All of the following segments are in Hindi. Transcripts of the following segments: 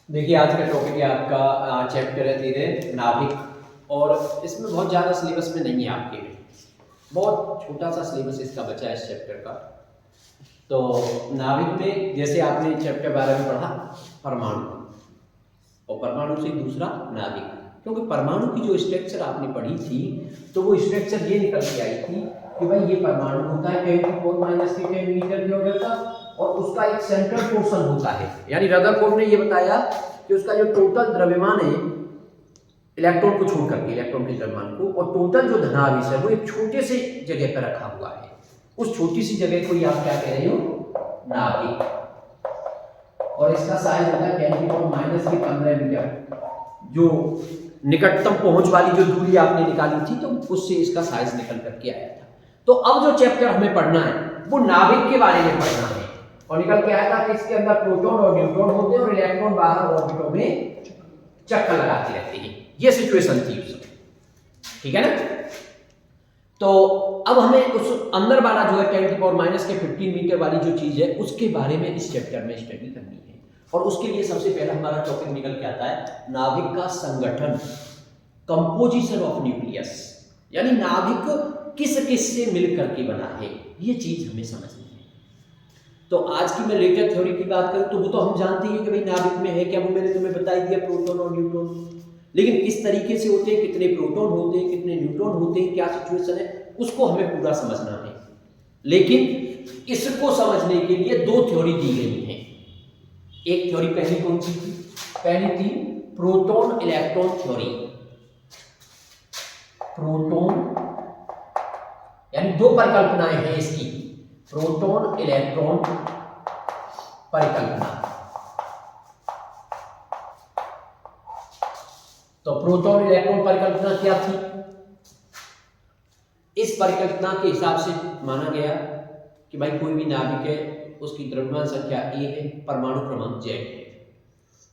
देखिए आज का टॉपिक है आपका चैप्टर है धीरे नाभिक। और इसमें बहुत ज़्यादा सिलेबस में नहीं है आपके लिए, बहुत छोटा सा सिलेबस इसका बचा है इस चैप्टर का। तो नाभिक में जैसे आपने चैप्टर 12 में पढ़ा परमाणु, और परमाणु से दूसरा नाभिक, क्योंकि परमाणु की जो स्ट्रक्चर आपने पढ़ी थी तो वो स्ट्रक्चर ये निकल के आई थी कि भाई ये परमाणु होता है 10⁻³ मीटर की ऑर्डर का, और उसका एक सेंट्रल पोर्शन होता है। यानी रदरफोर्ड ने ये बताया कि उसका जो टोटल द्रव्यमान है इलेक्ट्रॉन को छोड़ करके, इलेक्ट्रॉन के द्रव्यमान को, और टोटल जो धनावेश है वो एक छोटे से जगह पर रखा हुआ है। उस छोटी सी जगह को आप क्या कह रहे हो, नाभिक। और इसका साइज होता है 10⁻⁻15 मीटर। जो निकटतम पहुंच वाली जो दूरी आपने निकाली थी तो उससे इसका साइज निकल करके आया था। तो अब जो चैप्टर हमें पढ़ना है वो नाभिक के बारे में पढ़ना है, और निकल के आया था कि इसके अंदर प्रोटॉन और न्यूट्रॉन होते हैं और इलेक्ट्रॉन बाहर ऑर्बिटों में चक्कर लगाते रहते हैं। ये सिचुएशन थी उसमें, ठीक है ना। तो अब हमें उस अंदर वाला जो है 10⁻⁻15 मीटर वाली जो चीज है उसके बारे में इस चैप्टर में स्टडी करनी है। और उसके लिए सबसे पहला हमारा टॉपिक निकल के आता है नाभिक का संगठन, कंपोजिशन ऑफ न्यूक्लियस। यानी नाभिक किस किस से मिल करके बना है, ये चीज हमें समझनी है। तो आज की मैं लेटर थ्योरी की बात करूं तो वो तो हम जानते हैं कि भाई नाभिक में है क्या, वो मैंने तुम्हें बता ही दिया, प्रोटॉन और न्यूट्रॉन। लेकिन किस तरीके से होते हैं, कितने प्रोटॉन होते हैं, कितने न्यूट्रॉन होते हैं, क्या सिचुएशन है, उसको हमें पूरा समझना है। लेकिन इसको समझने के लिए दो थ्योरी दी गई हैं। एक थ्योरी पहली कौन सी थी, पहली थी प्रोटॉन इलेक्ट्रॉन थ्योरी। प्रोटॉन यानी दो परिकल्पनाएं हैं इसकी, प्रोटॉन इलेक्ट्रॉन परिकल्पना। तो प्रोटॉन इलेक्ट्रॉन परिकल्पना क्या थी, इस परिकल्पना के हिसाब से माना गया कि भाई कोई भी नाभिक है उसकी द्रव्यमान संख्या ए है, परमाणु क्रमांक Z है।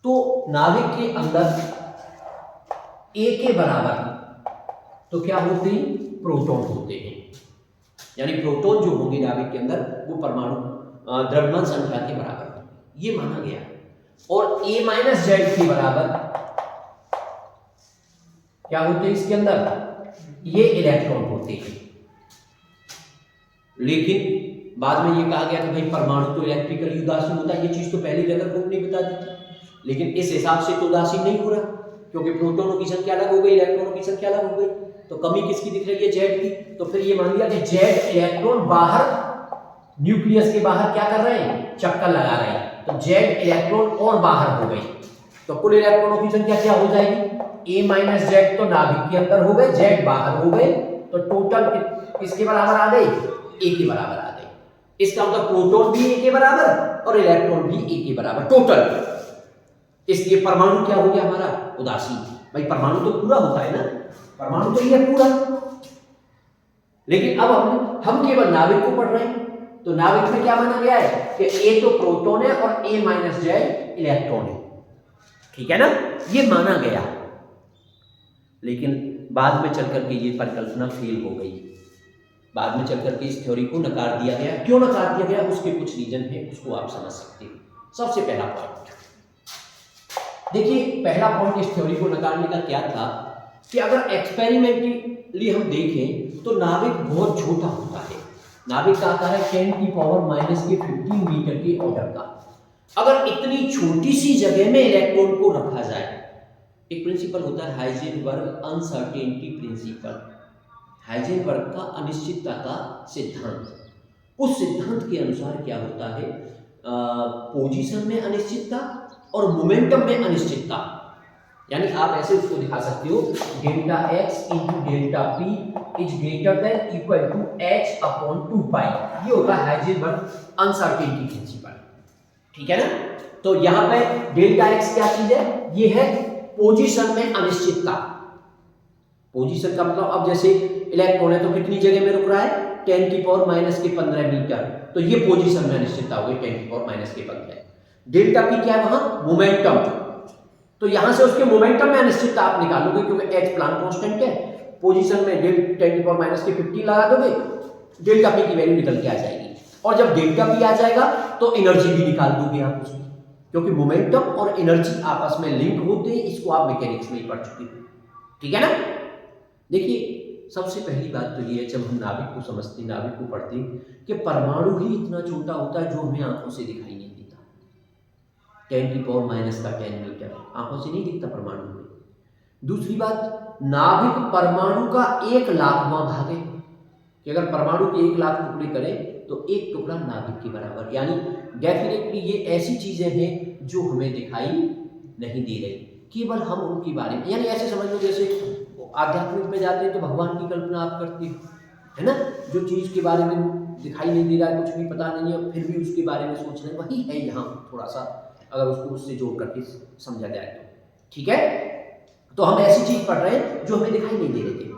तो नाभिक के अंदर ए के बराबर तो क्या होते हैं, प्रोटॉन होते हैं। यानी प्रोटॉन जो होंगे नाभिक के अंदर वो परमाणु द्रव्यमान संख्या के बराबर होंगे, ये माना गया। और A-Z के बराबर क्या होते हैं इसके अंदर, ये इलेक्ट्रॉन होते हैं। लेकिन बाद में ये कहा गया कि भाई परमाणु तो इलेक्ट्रिकली उदासीन होता है, ये चीज तो पहले रदरफोर्ड ने बता दी थी। लेकिन इस हिसाब से तो उदासीन नहीं हो रहा, क्योंकि प्रोटॉनों की संख्या अलग हो गई, इलेक्ट्रॉनों की संख्या अलग हो गई। तो कमी किसकी दिख रही है, Z की। तो फिर ये मान लिया कि Z इलेक्ट्रॉन बाहर, न्यूक्लियस के बाहर क्या कर रहे हैं, चक्कर लगा रहे हैं। तो Z इलेक्ट्रॉन और बाहर हो गई, तो कुल इलेक्ट्रॉनों की संख्या क्या हो जाएगी, A-Z तो नाभिक के अंदर हो गए, Z बाहर हो गए। तो टोटल किसके बराबर आ गई, A के बराबर आ गई। इसका मतलब प्रोटॉन भी A के बराबर और इलेक्ट्रॉन भी A के बराबर टोटल। इसलिए परमाणु क्या हो गया हमारा, उदासीन। भाई परमाणु तो पूरा होता है ना, परमाणु तो ये पूरा। लेकिन अब हम केवल नाभिक को पढ़ रहे हैं। तो नाभिक में क्या माना गया है कि A तो प्रोटॉन है और A-Z इलेक्ट्रॉन है, ठीक है ना, ये माना गया। लेकिन बाद में चलकर के ये परिकल्पना फेल हो गई, बाद में चलकर के इस थ्योरी को नकार दिया गया। क्यों नकार दिया गया, उसके कुछ रीजन है, उसको आप समझ सकते हो। सबसे पहला पॉइंट देखिए, पहला पॉइंट इस थ्योरी को नकारने का क्या था कि अगर एक्सपेरिमेंटली हम देखें तो नाभिक बहुत छोटा होता है। नाभिक का आकार है 10⁻⁻15 मीटर के ऑर्डर का। अगर इतनी छोटी सी जगह में इलेक्ट्रॉन को रखा जाए, एक प्रिंसिपल होता है हाइजेनबर्ग अनसर्टेनिटी प्रिंसिपल, हाइजेनबर्ग का अनिश्चितता का सिद्धांत। उस सिद्धांत के अनुसार क्या होता है, पोजीशन में अनिश्चितता और मोमेंटम में अनिश्चितता। यानी आप ऐसे उसको दिखा सकते हो, delta x into delta p is greater than equal to h/2π। ये होता है हाइजेनबर्ग अनसर्टेनिटी प्रिंसिपल, ठीक है ना। तो यहां पे डेल्टा x क्या चीज है, ये है पोजीशन में अनिश्चितता। पोजीशन का मतलब अब जैसे इलेक्ट्रॉन है तो कितनी जगह में रुक रहा है, 10⁻⁻15 मीटर। तो ये पोजीशन में अनिश्चितता हो गई 10⁻⁻15। डेल्टा p क्या है वहां, मोमेंटम। तो यहां से उसके मोमेंटम में अनिश्चितता आप निकालोगे, क्योंकि h प्लांक कांस्टेंट है। पोजीशन में 10⁻⁻15 लगा दोगे, डेल्टा p की वैल्यू निकल के आ जाएगी। और जब डेल्टा p आ जाएगा तो एनर्जी भी निकाल दोगे आप उसमें, क्योंकि मोमेंटम और एनर्जी आपस में लिंक होते हैं, इसको आप मैकेनिक्स में ही पढ़ चुके हो, ठीक है ना। देखिए सबसे पहली बात तो ये है, जब हम नाभिक को समझते, नाभिक को पढ़ते कि परमाणु ही इतना छोटा होता है जो हमें आंखों से दिखाई नहीं देता। 10⁻⁻10 मीटर आंखों से नहीं दिखता परमाणु में। दूसरी बात, नाभिक परमाणु का 1,00,000वां भाग है, कि अगर परमाणु के 1,00,000 टुकड़े करें तो एक टुकड़ा नाभिक के बराबर, यानी डेफिनेटली ये ऐसी चीजें हैं जो हमें दिखाई नहीं दे रही, केवल हम उनके बारे में, यानी ऐसे समझ लो जैसे आध्यात्मिक में जाते हैं तो भगवान की कल्पना आप करते हो, है ना, जो चीज के बारे में दिखाई नहीं दे रहा है, कुछ भी पता नहीं है, फिर भी उसके बारे में सोच रहे हैं, वही है यहाँ थोड़ा सा, अगर उसको उससे जोड़ करके समझा जाए तो, ठीक है। तो हम ऐसी चीज पढ़ रहे हैं जो हमें दिखाई नहीं दे रही थी।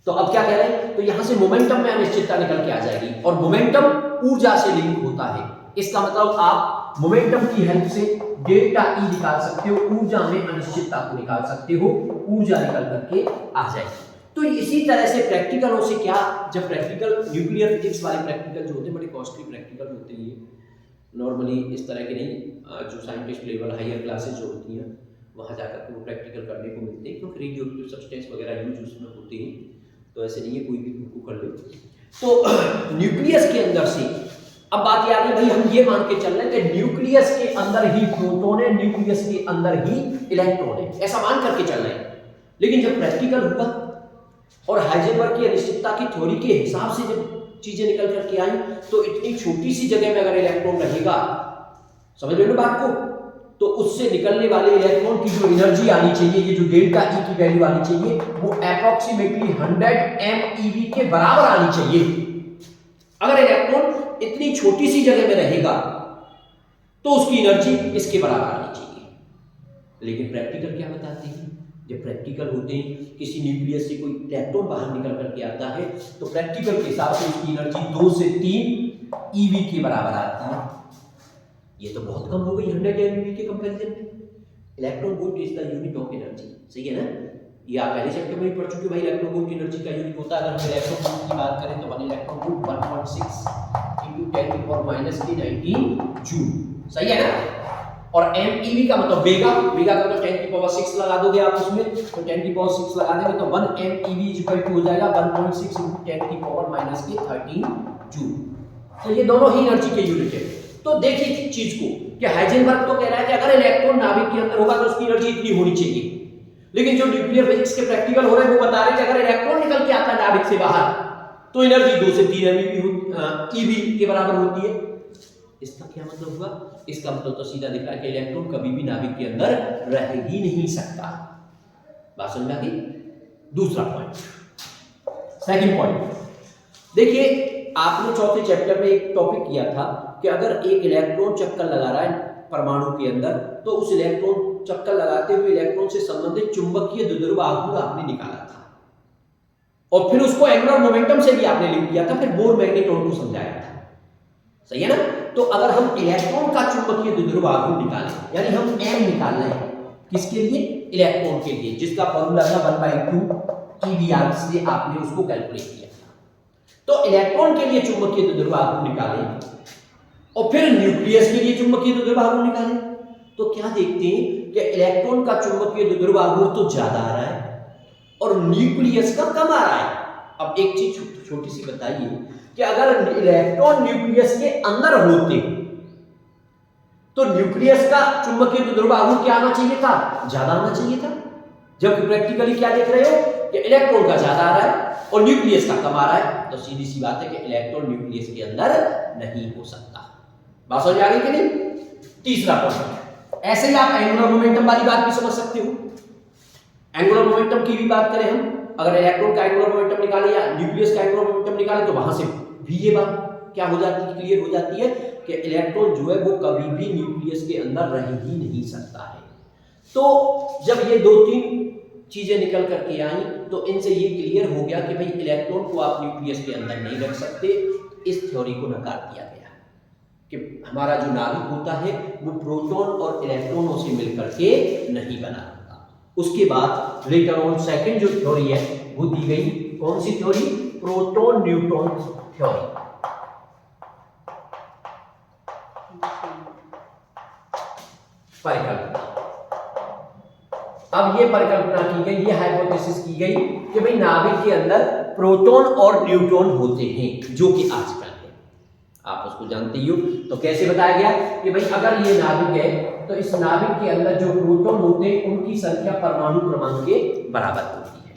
तो अब क्या कह रहे हैं, तो यहां से मोमेंटम में अनिश्चितता निकल के आ जाएगी, और मोमेंटम ऊर्जा से लिंक होता है। इसका मतलब आप मोमेंटम की हेल्प से डेल्टा ई निकाल सकते हो, ऊर्जा में अनिश्चितता को निकाल सकते हो, ऊर्जा निकल करके आ जाएगी। तो इसी तरह से प्रैक्टिकलों से क्या, जब प्रैक्टिकल न्यूक्लियर फिजिक्स वाले प्रैक्टिकल जो होते हैं बड़े कॉस्टली प्रैक्टिकल होते हैं, नॉर्मली इस तरह के नहीं, जो साइंटिस्ट लेवल हायर क्लासेस जो होती हैं वहाँ जाकर के वो प्रैक्टिकल करने को मिलते हैं, क्योंकि रेडियो एक्टिव सब्सटेंस वगैरह यूज उसमें होते हैं, तो ऐसे नहीं है कोई भी उनको कर ले। तो न्यूक्लियस के अंदर से अब बात ये आ गई, भाई हम ये मान के चल रहे हैं कि न्यूक्लियस के अंदर ही प्रोटॉन है, न्यूक्लियस के अंदर ही इलेक्ट्रॉन है, ऐसा मान करके चल रहे हैं। लेकिन जब प्रैक्टिकल हुआ और हाइजेनबर्ग की अनिश्चितता की थ्योरी के हिसाब से जब चीजें निकल करके आई, तो इतनी छोटी सी जगह में अगर इलेक्ट्रॉन रहेगा, समझ रहे हो बात को, तो उससे निकलने वाले इलेक्ट्रॉन की जो एनर्जी आनी चाहिए, ये जो डेल्टा ई की वैल्यू आनी चाहिए, वो अप्रोक्सीमेटली 100 MeV के बराबर आनी चाहिए। अगर इलेक्ट्रॉन इतनी छोटी सी जगह में रहेगा तो उसकी एनर्जी इसके बराबर आनी चाहिए। लेकिन प्रैक्टिकल क्या बताते हैं, जब प्रैक्टिकल होते हैं, किसी न्यूक्लियस से कोई इलेक्ट्रॉन बाहर निकल करके आता है, तो प्रैक्टिकल के हिसाब से उसकी एनर्जी 2 से 3 EV के बराबर आती है। ये तो बहुत कम हो गई 100 MeV के कंपैरिजन में। Electron volt is the unit of energy, सही है ना, ये आप पहले चैप्टर में भी पढ़ चुके हो भाई, इलेक्ट्रॉन वोल्ट एनर्जी का यूनिट होता है, अगर हम इलेक्ट्रॉन वोल्ट की बात करें तो 1 इलेक्ट्रॉन वोल्ट 1.6 × 10⁻⁻³ जूल, सही है ना। और MeV का मतलब मेगा, मेगा का मतलब 10⁻6 लगा दोगे आप उसमें, तो 10⁻6 लगा देंगे तो 1 MeV हो जाएगा 1.6 × 10⁻³ जूल। तो ये दोनों ही एनर्जी के यूनिट है। तो देखिए चीज को कि हाइजेनबर्ग तो कह रहा है कि अगर इलेक्ट्रॉन नाभिक के अंदर होगा तो उसकी एनर्जी इतनी होनी चाहिए, लेकिन जो न्यूक्लियर फिजिक्स के प्रैक्टिकल हो रहे हैं वो बता रहे हैं कि अगर इलेक्ट्रॉन निकल के आता है नाभिक से बाहर तो एनर्जी 2 से 3 EV के बराबर होती है। इसका क्या मतलब हुआ, इसका मतलब तो सीधा दिख रहा है कि इलेक्ट्रॉन कभी भी नाभिक के अंदर रह ही नहीं सकता। बात समझ आ गई। दूसरा पॉइंट, सेकंड पॉइंट, देखिए आपने चौथे चैप्टर में एक टॉपिक किया था कि अगर एक इलेक्ट्रॉन चक्कर लगा रहा है परमाणु के अंदर, तो उस इलेक्ट्रॉन चक्कर लगाते हुए इलेक्ट्रॉन से संबंधित चुंबकीय द्विध्रुव आघूर्ण आपने निकाला था, और फिर उसको एंगुलर मोमेंटम से भी आपने लिंक किया था, फिर बोर मैग्नेट्रॉन को समझाया था, सही है ना। तो अगर हम इलेक्ट्रॉन का चुंबकीय द्विध्रुव आघूर्ण निकालें, यानी हम M निकाल रहे हैं किसके लिए, इलेक्ट्रॉन के लिए, जिसका फॉर्मूला था 1/2 EV से आपने उसको कैलकुलेट किया था। तो इलेक्ट्रॉन के लिए चुंबकीय द्विध्रुव आघूर्ण निकालें और फिर न्यूक्लियस के लिए चुंबकीय द्विध्रुव आघूर्ण निकालें, तो क्या देखते हैं कि इलेक्ट्रॉन का चुंबकीय द्विध्रुव आघूर्ण तो ज्यादा आ रहा है और न्यूक्लियस का कम आ रहा है। अब एक चीज छोटी सी बताइए कि अगर इलेक्ट्रॉन न्यूक्लियस के अंदर होते तो न्यूक्लियस का चुंबकीय द्विध्रुव आघूर्ण क्या आना चाहिए था, ज्यादा आना चाहिए था। जबकि प्रैक्टिकली क्या देख रहे हो कि इलेक्ट्रॉन का ज्यादा आ रहा है और न्यूक्लियस का कम आ रहा है, तो सीधी सी बात है कि इलेक्ट्रॉन न्यूक्लियस के अंदर नहीं हो सकता। बात समझ आ गई कि नहीं। तीसरा पॉइंट, ऐसे ही आप एंगुलर मोमेंटम वाली बात भी समझ सकते हो। एंगुलर मोमेंटम की भी बात करें हम, अगर इलेक्ट्रॉन का एंगुलर मोमेंटम निकाले या न्यूक्लियस का एंगुलर मोमेंटम निकाले, तो वहां से भी ये बात क्या हो जाती है, क्लियर हो जाती है कि इलेक्ट्रॉन जो है वो कभी भी न्यूक्लियस के अंदर रह ही नहीं सकता है। तो जब ये 2-3 चीजें निकल करके आई तो इनसे ये क्लियर हो गया कि भाई इलेक्ट्रॉन को आप न्यूक्लियस के अंदर नहीं रख सकते। इस थ्योरी को नकार दिया गया कि हमारा जो नाभिक होता है वो प्रोटॉन और इलेक्ट्रॉनों से मिलकर के नहीं बना होता। उसके बाद लेटर ऑन सेकंड जो थ्योरी है वो दी गई, कौन सी थ्योरी, प्रोटॉन न्यूट्रॉन थ्योरी। परिकल्पना। अब ये परिकल्पना की गई, ये हाइपोथेसिस की गई कि भाई नाभिक के अंदर प्रोटॉन और न्यूट्रॉन होते हैं, जो कि आजकल है, आप उसको जानते ही हो। तो कैसे बताया गया कि भाई अगर ये नाभिक है तो इस नाभिक के अंदर जो प्रोटॉन होते हैं उनकी संख्या परमाणु क्रमांक के बराबर होती है,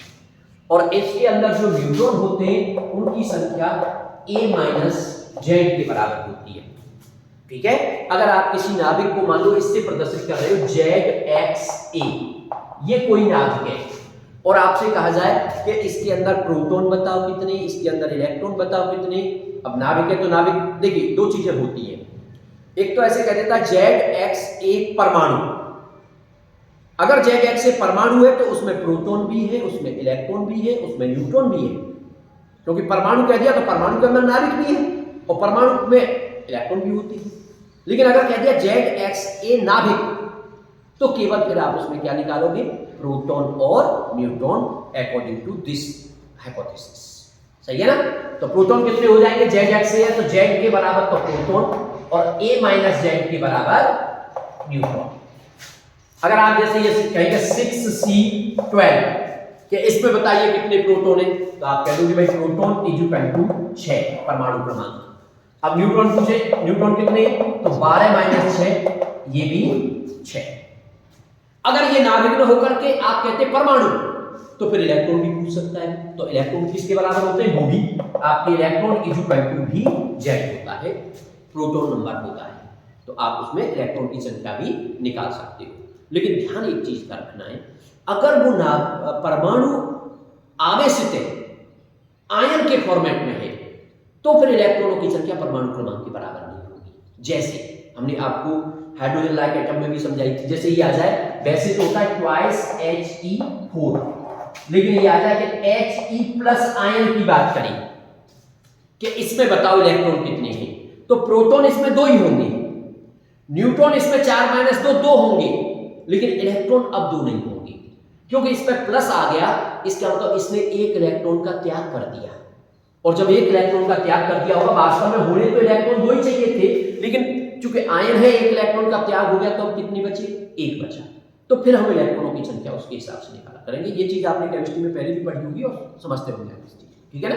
और इसके अंदर जो न्यूट्रॉन होते हैं उनकी संख्या A-Z के बराबर होती है। ठीक है, अगर आप किसी नाभिक को मान लो इससे प्रदर्शित कर रहे हो ZXA, ये कोई नाभिक है, और आपसे कहा जाए कि इसके अंदर प्रोटॉन बताओ कितने, इसके अंदर इलेक्ट्रॉन बताओ कितने। अब नाभिक है तो नाभिक देखिए दो चीजें होती है, एक तो ऐसे कह देता है ZXA परमाणु। अगर ZXA परमाणु है तो उसमें प्रोटॉन भी है, उसमें इलेक्ट्रॉन भी है, उसमें न्यूट्रॉन भी है, क्योंकि परमाणु कह दिया तो परमाणु के अंदर नाभिक भी है और परमाणु में इलेक्ट्रॉन भी होती है। लेकिन अगर कह दिया ZXA नाभिक तो केवल फिर आप उसमें क्या निकालोगे, प्रोटॉन और neutron according to this hypothesis. सही है ना? तो प्रोटॉन कितने हो जाएंगे, ZXA है तो Z के बराबर तो प्रोटॉन और A-Z के बराबर न्यूट्रॉन। अगर आप जैसे ये कहेंगे 6C12 कि इसमें बताइए कितने प्रोटॉन है, तो आप कह दोगे भाई प्रोटॉन इक्वल टू 6 परमाणु क्रमांक। अब न्यूट्रॉन पूछे, न्यूट्रॉन कितने, तो 12-6 ये भी 6। अगर ये नाभिक में होकर के आप कहते परमाणु तो फिर इलेक्ट्रॉन भी पूछ सकता है, तो इलेक्ट्रॉन किसके बराबर होते हैं, वो भी आपके इलेक्ट्रॉन इक्वल टू भी Z होता है, प्रोटॉन नंबर होता है, तो आप उसमें इलेक्ट्रॉन की संख्या भी निकाल सकते हो। लेकिन ध्यान एक चीज का रखना है, अगर वो परमाणु आवेशित है, आयन के फॉर्मेट में है, तो फिर इलेक्ट्रॉनों की संख्या परमाणु क्रमांक के बराबर नहीं होगी। जैसे हमने आपको हाइड्रोजन लाइक एटम में भी समझाई थी, जैसे ये आ जाए, वैसे तो होता है ट्वाइस He4, लेकिन ये आ जाए कि He+ आयन की बात करें कि इसमें बताओ इलेक्ट्रॉन कितने हैं, तो प्रोटॉन इसमें 2 ही होंगे, न्यूट्रॉन इसमें 4-2 होंगे, लेकिन इलेक्ट्रॉन अब 2 नहीं होंगे, क्योंकि इसमें प्लस आ गया, इसका मतलब इसने एक इलेक्ट्रॉन का त्याग कर दिया, और जब एक इलेक्ट्रॉन का त्याग कर दिया होगा, वास्तव में होने तो इलेक्ट्रॉन 2 ही चाहिए थे, लेकिन चूंकि आयन है, एक इलेक्ट्रॉन का त्याग हो गया, तो अब कितनी बची, 1 बचा, तो फिर हम इलेक्ट्रॉनों की संख्या उसके हिसाब से निकाला करेंगे। ये चीज आपने केमिस्ट्री में पहले भी पढ़ी होगी और समझते होंगे इस चीज, ठीक है ना?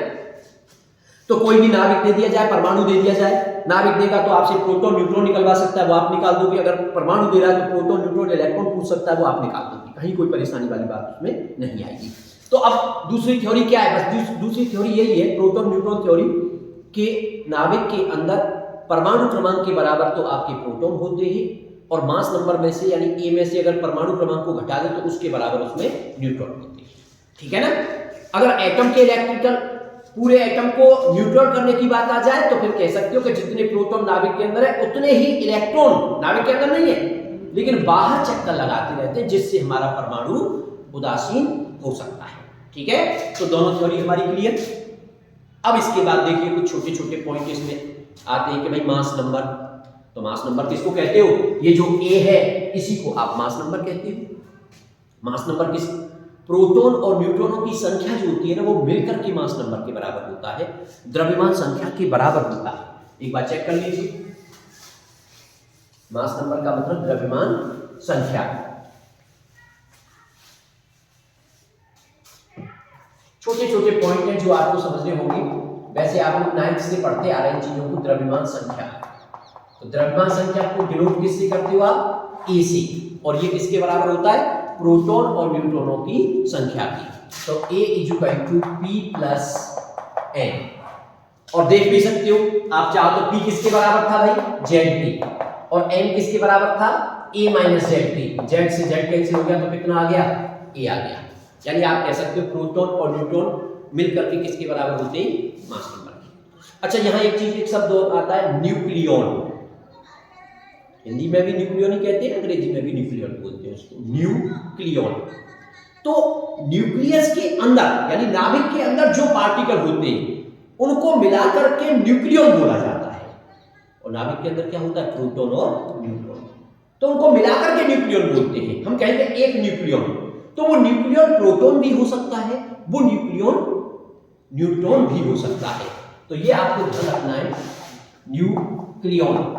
तो कोई भी नाभिक दे दिया जाए, परमाणु दे दिया जाए, नाभिक देगा तो आपसे प्रोटॉन न्यूट्रॉन निकलवा सकता है, वो आप निकाल दोगे। अगर परमाणु दे रहा है तो प्रोटॉन न्यूट्रॉन इलेक्ट्रॉन पूछ सकता है, वो आप निकाल दोगे, कहीं कोई परेशानी वाली बात उसमें नहीं आएगी। तो अब दूसरी थ्योरी क्या है, बस दूसरी थ्योरी यही है, प्रोटॉन न्यूट्रॉन थ्योरी, के नाभिक के अंदर परमाणु क्रमांक के बराबर तो आपके प्रोटॉन होते हैं, और मास नंबर में से यानी ए में से अगर परमाणु क्रमांक को घटा दे तो उसके बराबर उसमें न्यूट्रॉन होते हैं, ठीक है ना? अगर एटम के इलेक्ट्रिकल पूरे एटम को न्यूट्रल करने की बात आ जाए तो फिर कह सकते हो कि जितने प्रोटॉन नाभिक के अंदर है उतने ही इलेक्ट्रॉन नाभिक के अंदर नहीं है, लेकिन बाहर चक्कर लगाते रहते हैं, जिससे हमारा परमाणु उदासीन हो सकता है, ठीक है? तो दोनों थ्योरी हमारी क्लियर। अब इसके बाद देखिए कुछ छोटे छोटे पॉइंट इसमें आते हैं कि भाई मास नंबर, तो मास नंबर किसको कहते हो, ये जो ए है इसी को आप मास नंबर कहते हो। मास नंबर किस, प्रोटॉन और न्यूट्रॉनों की संख्या जो होती है ना, वो मिलकर के मास नंबर के बराबर होता है, द्रव्यमान संख्या के बराबर होता है। एक बार चेक कर लीजिए, मास नंबर का मतलब द्रव्यमान संख्या। छोटे छोटे पॉइंट हैं जो आपको समझने होंगे, वैसे आप लोग 9th से पढ़ते आ रहे हैं चीजों को। द्रव्यमान संख्या, तो द्रव्यमान संख्या को डिनोट किससे करते हो आप, ए से, और ये किसके बराबर होता है, प्रोटॉन और न्यूट्रॉनों की संख्या की। तो A = P+N, और देख भी सकते हो आप चाहो तो P किसके बराबर था भाई, ZP, और N किसके बराबर था, A-ZP। Z से Z कैंसिल हो गया तो कितना आ गया, A आ गया। यानी आप कह सकते हो प्रोटॉन और न्यूट्रॉन मिलकर के किसके बराबर होते हैं, मास नंबर के। अच्छा, यहाँ एक चीज, एक शब्द और आता है न्यूक्लियॉन। हिंदी में भी न्यूक्लियन ही कहते हैं, अंग्रेजी में भी न्यूक्लियन बोलते हैं उसको, न्यूक्लियन। तो न्यूक्लियस के अंदर यानी नाभिक के अंदर जो पार्टिकल होते हैं उनको मिलाकर के न्यूक्लियन बोला जाता है, और नाभिक के अंदर क्या होता है, प्रोटॉन और न्यूट्रॉन, तो उनको मिलाकर के न्यूक्लियन बोलते हैं। हम कहेंगे एक न्यूक्लियन, तो वो न्यूक्लियन प्रोटॉन भी हो सकता है, वो न्यूक्लियन न्यूट्रॉन भी हो सकता है। तो ये आपको ध्यान रखना है, न्यूक्लियन।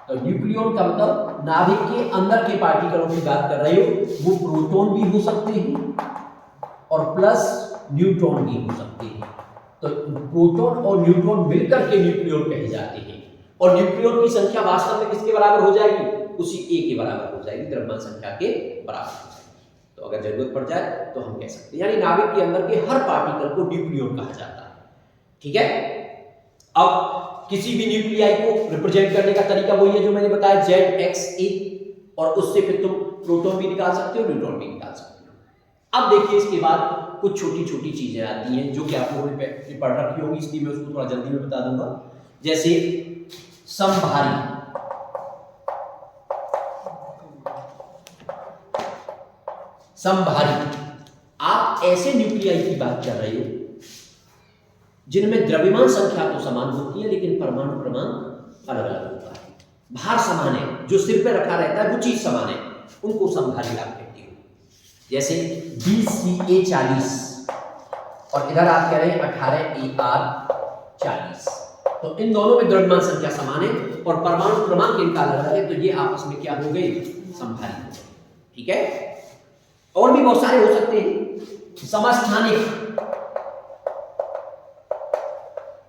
तो न्यूक्लियन का मतलब नाभिक के अंदर के पार्टिकलों की बात कर रहे हो, वो प्रोटॉन भी हो सकते हैं और प्लस न्यूट्रॉन भी हो सकते हैं। तो प्रोटॉन और न्यूट्रॉन मिलकर के न्यूक्लियन कहे जाते हैं। और न्यूक्लियन की संख्या वास्तव में किसके बराबर हो जाएगी? उसी ए के बराबर हो जाएगी, द्रव्यमान संख्या के बराबर हो जाएगी। तो अगर जरूरत पड़ जाए तो हम कह सकते हैं, यानी नाभिक के अंदर के हर पार्टिकल को न्यूक्लियन कहा जाता है। ठीक है। अब किसी भी न्यूक्लियाई को रिप्रेजेंट करने का तरीका वही है जो मैंने बताया, ZXA, और उससे फिर तुम प्रोटॉन भी निकाल सकते हो, न्यूट्रॉन भी निकाल सकते हो। अब देखिए इसके बाद कुछ छोटी छोटी चीजें आती हैं जो कि आप लोगों ने पढ़ रखी होगी, इसलिए मैं उसको थोड़ा जल्दी में बता दूंगा। जैसे समभारी, समभारी, आप ऐसे न्यूक्लियाई की बात कर रहे हो जिनमें द्रव्यमान संख्या तो समान होती है लेकिन परमाणु क्रमांक अलग अलग होता है। भार समान है, जो सिर पे रखा रहता है वो चीज समान है, उनको समभारी आप कहते हो। जैसे BCA40 और इधर आप कह रहे हैं 18AR40, तो इन दोनों में द्रव्यमान संख्या समान है और परमाणु क्रमांक इनका अलग अलग है, तो ये आपस में क्या हो गए? समभारी हो गए। ठीक है। और भी बहुत सारे हो सकते हैं। समस्थानिक,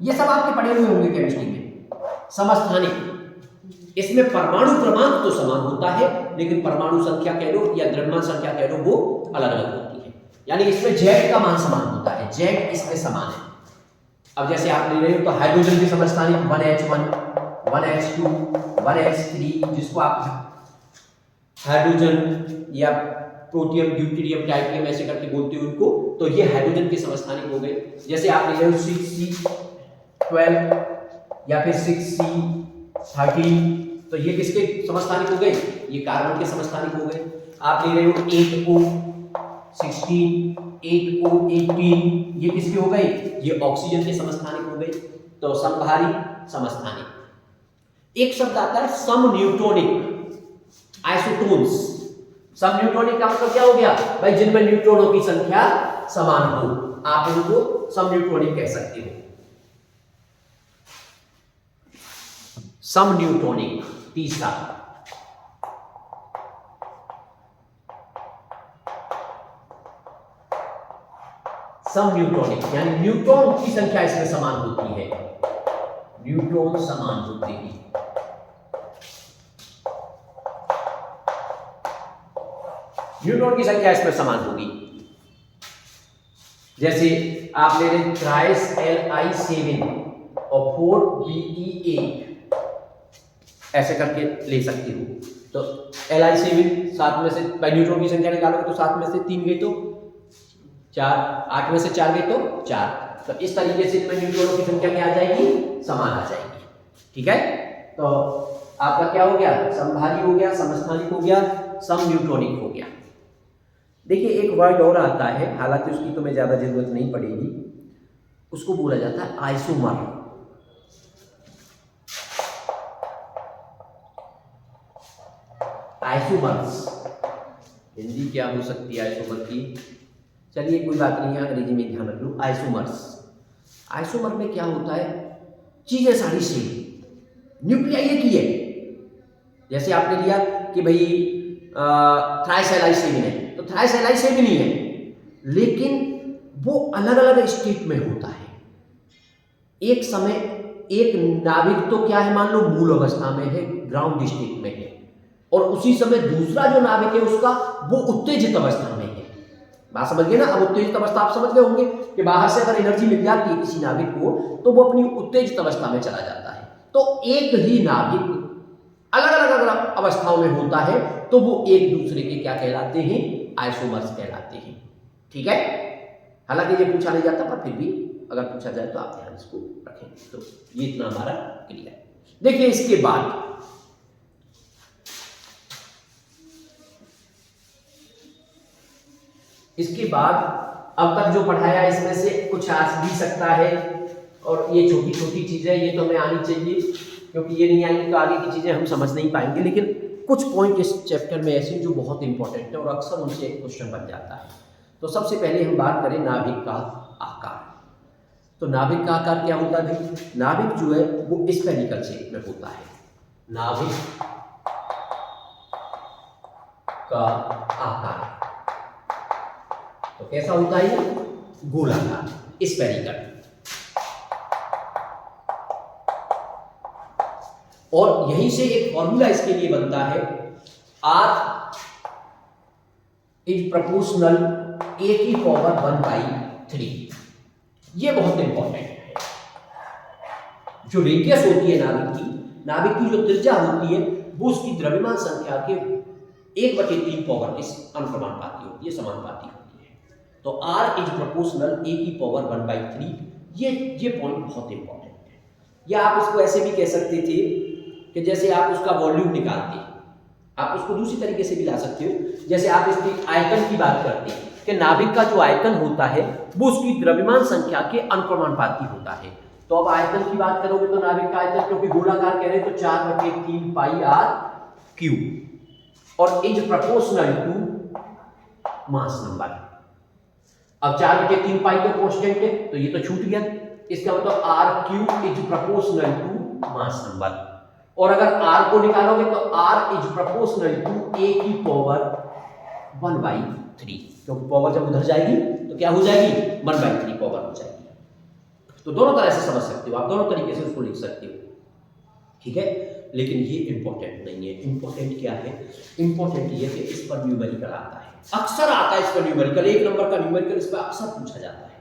ये सब आपके पढ़े हुए होंगे केमिस्ट्री में। समस्थानिक, इसमें परमाणु क्रमांक तो समान होता है लेकिन परमाणु संख्या कह लो या द्रव्यमान संख्या कह लो वो अलग अलग होती है। यानी इसमें Z का मान समान होता है, Z इसमें समान है। अब जैसे आप ले रहे हो तो हाइड्रोजन के समस्थानिक 1H1, 1H2, 1H3, जिसको आप हाइड्रोजन या प्रोटियम, ड्यूटेरियम, टाइटेनियम ऐसे करके बोलते हो उनको, तो ये हाइड्रोजन के समस्थानिक हो गए। जैसे आप ले रहे हो 6C12 या फिर 6C13, तो ये किसके समस्थानिक हो गए? ये कार्बन के समस्थानिक हो गए। आप ले रहे हो 8O16, 8O18, ये किसके हो गए? ये ऑक्सीजन के समस्थानिक हो गए। तो समभारी, समस्थानिक। एक शब्द आता है समन्यूट्रॉनिक, आइसोटोन्स। समन्यूट्रॉनिक का मतलब क्या हो गया भाई? जिनमें न्यूट्रॉनों की संख्या समान हो, आप उनको समन्यूट्रॉनिक कह सकते हो। समन्यूट्रॉनिक। तीसरा, समन्यूट्रॉनिक, यानी न्यूट्रॉन की संख्या इसमें समान होती है, न्यूट्रॉन समान होते हैं। न्यूट्रॉन की संख्या इसमें समान होगी। जैसे आप ले रहे थ्राइस Li7 और 4Be8, ऐसे करके ले सकते हो। तो Li7 सात में से न्यूट्रॉन की संख्या निकालोगे तो 7 में से 3 गए तो 4, 8 में से 4 गए तो 4। तो इस तरीके से इनमें न्यूट्रॉनों की संख्या क्या आ जाएगी? समान आ जाएगी। ठीक है। तो आपका क्या हो गया? समभारी हो गया, समस्थानिक हो गया, समन्यूट्रॉनिक हो गया। देखिए एक वर्ड और आता है, हालांकि उसकी तो मैं ज्यादा जरूरत नहीं पड़ेगी, उसको बोला जाता है आइसोमर। आइसोमर्स, हिंदी क्या हो सकती है आइसोमर की? चलिए कोई बात नहीं है, अंग्रेजी में ध्यान रख लो। आइसोमर्स, आइसोमर में क्या होता है? चीजें सारी सेम, न्यूक्लियाई एक ही है। जैसे आपने लिया कि भाई थ्राइस Li7 है, तो थ्राइस Li7 ही है, लेकिन वो अलग अलग स्टेट में होता है। एक समय एक नाभिक तो क्या है, मान लो मूल अवस्था में है, ग्राउंड स्टेट में है, और उसी समय दूसरा जो नाभिक है उसका वो उत्तेजित अवस्था में है। बात समझ गए ना? अब उत्तेजित अवस्था आप समझ गए होंगे कि बाहर से अगर एनर्जी मिल जाती है किसी नाभिक को तो वो अपनी उत्तेजित अवस्था में चला जाता है। तो एक ही नाभिक अलग अलग अवस्थाओं में होता है, तो वो एक दूसरे के क्या कहलाते हैं? आइसोमर्स कहलाते हैं। ठीक है। हालांकि ये पूछा नहीं जाता, पर फिर भी अगर पूछा जाए तो आप ध्यान इसको रखें। तो ये इतना हमारा क्लियर है। देखिए इसके बाद अब तक जो पढ़ाया इसमें से कुछ आ भी सकता है, और ये छोटी छोटी चीजें ये तो हमें आनी चाहिए, क्योंकि ये नहीं आएंगी तो आगे की चीजें हम समझ नहीं पाएंगे। लेकिन कुछ पॉइंट इस चैप्टर में ऐसे जो बहुत इंपॉर्टेंट है और अक्सर उनसे क्वेश्चन बन जाता है। तो सबसे पहले हम बात करें नाभिक का आकार। तो नाभिक का आकार क्या होता है? नाभिक जो है वो स्फेरिकल शेप में होता है। नाभिक का आकार। तो कैसा होता है ये? गोलाकार, स्फेरिकल। और यहीं से एक फॉर्मूला इसके लिए बनता है, R इज प्रोपोर्शनल A की पावर 1/3। ये बहुत इंपॉर्टेंट है। जो रेडियस होती है नाभिक की जो त्रिज्या होती है वो उसकी द्रव्यमान संख्या के 1/3 पावर इस अनुक्रमानुपाती होती है, समानुपाती होती है। तो R इज प्रोपोर्शनल A की पावर 1/3। ये पॉइंट बहुत इंपॉर्टेंट है। या आप इसको ऐसे भी कह सकते थे कि जैसे आप उसका वॉल्यूम निकालते हैं, आप उसको दूसरी तरीके से भी ला सकते हो। जैसे आप इसकी आयतन की बात करते हैं कि नाभिक का जो आयतन होता है वो उसकी द्रव्यमान संख्या के अनुक्रमानुपाती होता है। तो अब आयतन की बात करोगे तो नाभिक का आयतन, क्योंकि गोलाकार कह रहे हैं, तो 4/3 पाई r क्यूब और is proportional to mass number. अब 4/3 पाई तो कांस्टेंट है, तो ये तो छूट गया। इसका मतलब r cube is proportional to mass number. और अगर r को निकालोगे तो r is proportional to a की पावर 1/3, क्योंकि पावर जब उधर जाएगी तो क्या हो जाएगी? 1/3 पावर हो जाएगी। तो दोनों तरह से समझ सकते हो आप, दोनों तरीके से उसको लिख सकते हो, ठीक है। लेकिन ये इंपॉर्टेंट नहीं है। इंपॉर्टेंट क्या है? इंपॉर्टेंट ये कि इस पर न्यूमेरिकल आता है, अक्सर आता है इस पर न्यूमेरिकल। 1 नंबर का न्यूमेरिकल इस पर अक्सर पूछा जाता है।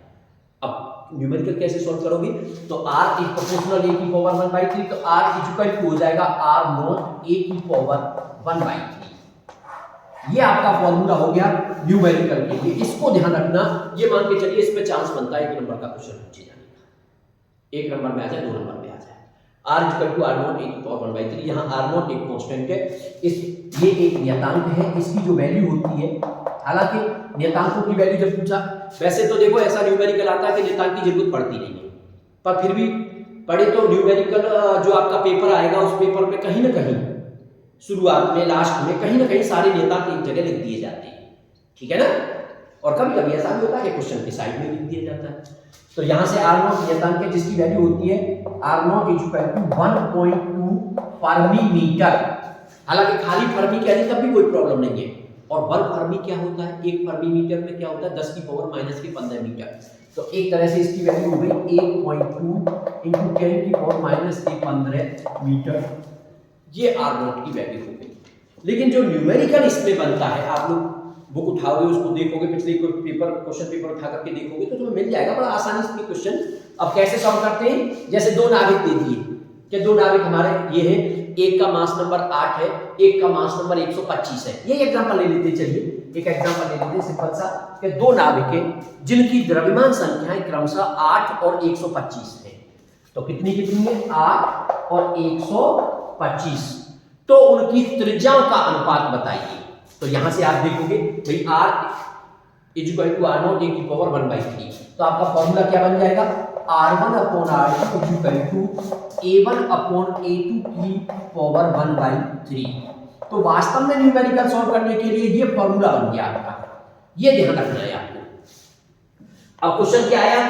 अब न्यूमेरिकल कैसे सॉल्व करोगे? तो r इज प्रोपोर्शनल a की पावर 1/3, तो r इक्वल टू हो जाएगा r नॉट a की पावर 1/3। ये आपका फॉर्मूला हो गया न्यूमेरिकल के लिए। इसको ध्यान रखना। ये मान के चलिए इस पे चांस बनता है 1 नंबर का क्वेश्चन पूछे जाने का। 1 नंबर में आ जाए, 2 नंबर में आ जाए। r equal to r nought a की पावर 1/3। यहाँ r नॉट एक कांस्टेंट है, ये एक नियतांक है। इसकी जो वैल्यू होती है, हालांकि नियतांकों की वैल्यू जब पूछा, वैसे तो देखो ऐसा न्यूमेरिकल आता है कि नियतांक की जरूरत पड़ती नहीं है, पर फिर भी पढ़े तो न्यूमेरिकल जो आपका पेपर आएगा उस पेपर में कहीं ना कहीं शुरुआत में, लास्ट में, कहीं ना कहीं सारे नियतांक एक जगह लिख दिए जाते हैं, ठीक है ना। और कभी कभी ऐसा भी होता है कि क्वेश्चन के साइड में लिख दिया जाता है। तो यहाँ से r नॉट नियतांक है जिसकी वैल्यू होती है r nought equal to 1.2 fermi metre. हालांकि खाली फर्मी कह दी तब भी कोई प्रॉब्लम नहीं है। और 1 फर्मी क्या होता है? 1 फर्मी मीटर में क्या होता है? 10 की पावर माइनस के 15 मीटर। तो एक तरह से इसकी वैल्यू हो गई 1.2 इंटू 10 की पावर माइनस के 15 मीटर। ये r नॉट की वैल्यू हो गई। लेकिन जो न्यूमेरिकल इसमें बनता है, आप लोग बुक उठाओगे, उसको देखोगे, पिछले क्वेश्चन पेपर उठा करके देखोगे तो तुम्हें मिल जाएगा बड़ा आसानी से क्वेश्चन। अब कैसे सॉल्व करते हैं? जैसे 2 नाभिक दे दिए कि 2 नाभिक हमारे ये है, एक का मास नंबर 8 है, एक का मास नंबर 125 है। ये एग्जांपल ले लेते हैं। चलिए एक एग्जांपल ले लेते हैं सिंपल सा कि 2 नाभिक हैं जिनकी द्रव्यमान संख्याएं क्रमशः 8 और 125 है। तो कितनी कितनी है? 8 और 125। तो उनकी त्रिज्याओं का अनुपात बताइए। तो यहां से आप देखोगे भाई r is equal to r nought a की पावर 1/3। तो आपका फॉर्मूला क्या बन जाएगा? r1 upon r2 is equal to a1 upon a2 की पावर 1/3। तो वास्तव में न्यूमेरिकल सॉल्व करने के लिए ये फॉर्मूला बन गया आपका। ये ध्यान रखना है आपको। अब क्वेश्चन क्या आया?